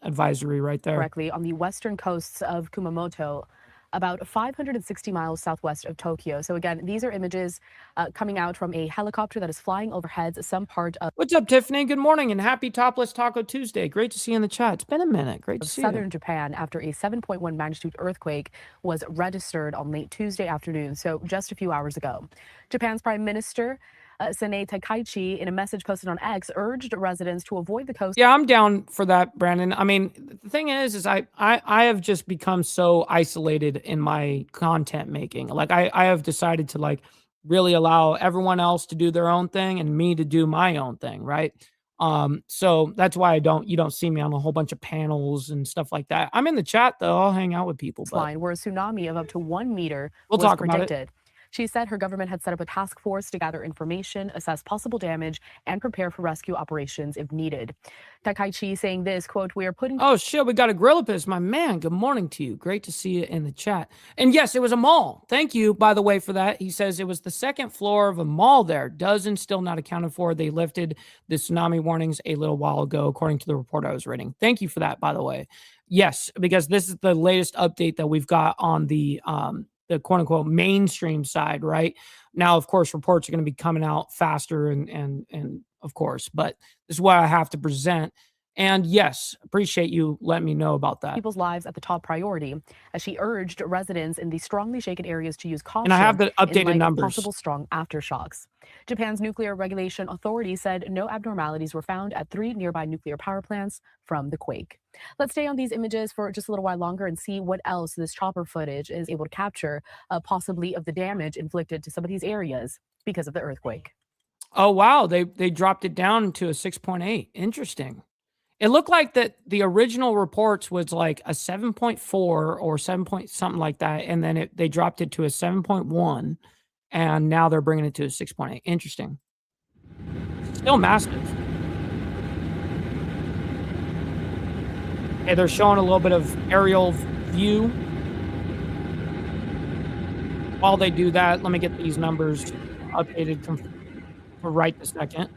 advisory right there. Correctly on the western coasts of Kumamoto. about 560 miles southwest of Tokyo. So again, these are images coming out from a helicopter that is flying overhead some part of What's up, Tiffany? Good morning and happy Topless Taco Tuesday. Great to see you in the chat. It's been a minute. Great to see southern you. Japan after a 7.1 magnitude earthquake was registered on late Tuesday afternoon, so just a few hours ago. Japan's Prime Minister Sanae Takaichi, in a message posted on X, urged residents to avoid the coast. Yeah, I'm down for that, Brandon. I mean, the thing is I have just become so isolated in my content making. Like I have decided to like really allow everyone else to do their own thing and me to do my own thing, right? So that's why you don't see me on a whole bunch of panels and stuff like that. I'm in the chat though. I'll hang out with people, but Line where a tsunami of up to 1 meter we'll was talk about it. predicted. She said her government had set up a task force to gather information, assess possible damage, and prepare for rescue operations if needed. Takaichi saying this, quote, "We are putting..." Oh, shit, we got a Grillipus, my man. Good morning to you. Great to see you in the chat. And yes, it was a mall. Thank you, by the way, for that. He says it was the second floor of a mall there. Dozens still not accounted for. They lifted the tsunami warnings a little while ago, according to the report I was reading. Thank you for that, by the way. Yes, because this is the latest update that we've got on the quote unquote mainstream side, right? Now, of course, reports are going to be coming out faster and of course, but this is what I have to present. And yes, appreciate you letting me know about that. People's lives at the top priority, as she urged residents in the strongly shaken areas to use caution. And I have the updated in light of numbers. possible strong aftershocks. Japan's Nuclear Regulation Authority said no abnormalities were found at 3 nearby nuclear power plants from the quake. Let's stay on these images for just a little while longer and see what else this chopper footage is able to capture, possibly of the damage inflicted to some of these areas because of the earthquake. Oh, wow. They dropped it down to a 6.8. Interesting. It looked like that the original reports was like a 7.4 or 7 point something like that. And then they dropped it to a 7.1. And now they're bringing it to a 6.8. Interesting. Still massive. Okay, they're showing a little bit of aerial view. While they do that, let me get these numbers updated for right this second.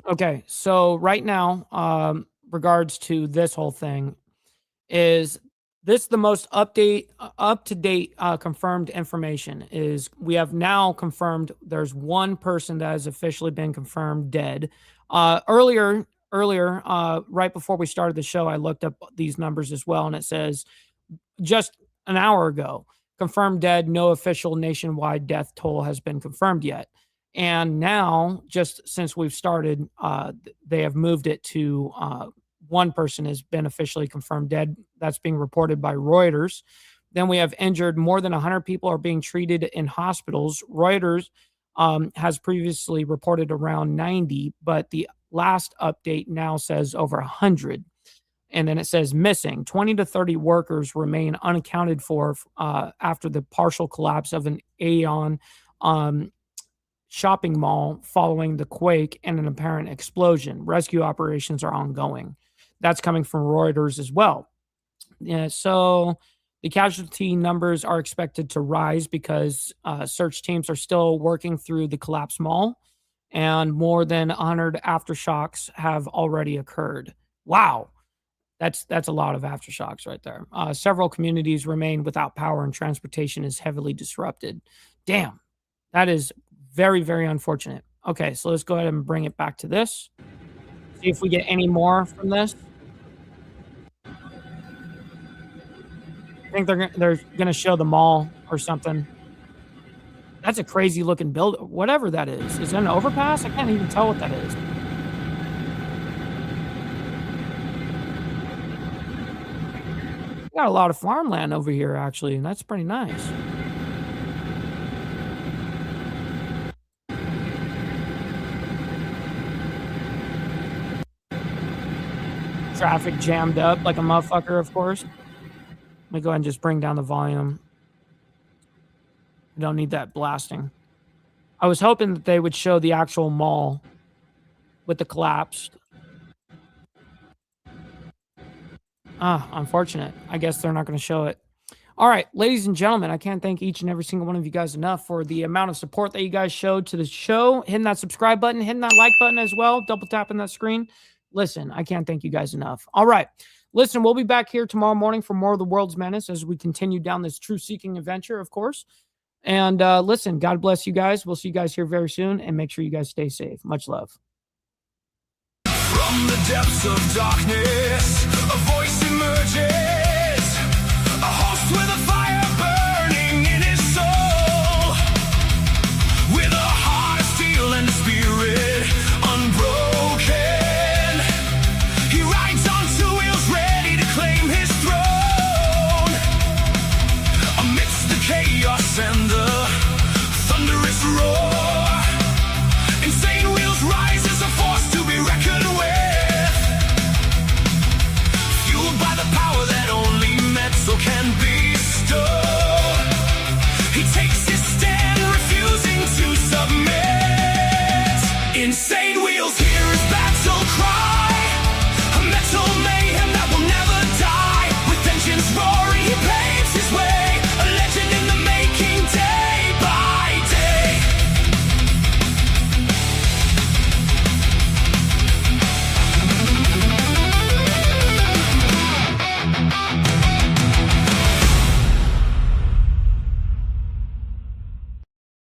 Okay, so right now, regards to this whole thing, is this the most up-to-date confirmed information? Is we have now confirmed there's one person that has officially been confirmed dead. Earlier, right before we started the show, I looked up these numbers as well, and it says just an hour ago, confirmed dead, no official nationwide death toll has been confirmed yet. And now, just since we've started, they have moved it to one person has been officially confirmed dead. That's being reported by Reuters. Then we have injured. More than 100 people are being treated in hospitals. Reuters has previously reported around 90, but the last update now says over 100. And then it says missing. 20 to 30 workers remain unaccounted for after the partial collapse of an Aeon shopping mall following the quake and an apparent explosion. Rescue operations are ongoing. That's coming from Reuters as well. Yeah, so the casualty numbers are expected to rise because search teams are still working through the collapsed mall, and more than 100 aftershocks have already occurred. Wow. That's a lot of aftershocks right there. Several communities remain without power and transportation is heavily disrupted. Damn. That is very, very unfortunate. Okay, so let's go ahead and bring it back to this. See if we get any more from this. I think they're gonna show the mall or something. That's a crazy looking building. Whatever that is. Is it an overpass? I can't even tell what that is. Got a lot of farmland over here, actually, and that's pretty nice. Traffic jammed up like a motherfucker, of course. Let me go ahead and just bring down the volume. I don't need that blasting. I was hoping that they would show the actual mall with the collapse. Unfortunate. I guess they're not going to show it. All right, ladies and gentlemen, I can't thank each and every single one of you guys enough for the amount of support that you guys showed to the show. Hitting that subscribe button, hitting that like button as well, double tapping that screen. Listen, I can't thank you guys enough. All right, listen, we'll be back here tomorrow morning for more of the World's Menace as we continue down this truth-seeking adventure, of course. And listen, God bless you guys. We'll see you guys here very soon, and make sure you guys stay safe. Much love. From the depths of darkness, a voice emerges, a host with a fire burning in his soul, with a heart of steel and a spirit unbroken. He rides on two wheels, ready to claim his throne. Amidst the chaos and the thunderous roar, insane wheels rise as a force to be reckoned with, fueled by the power that only metal can be.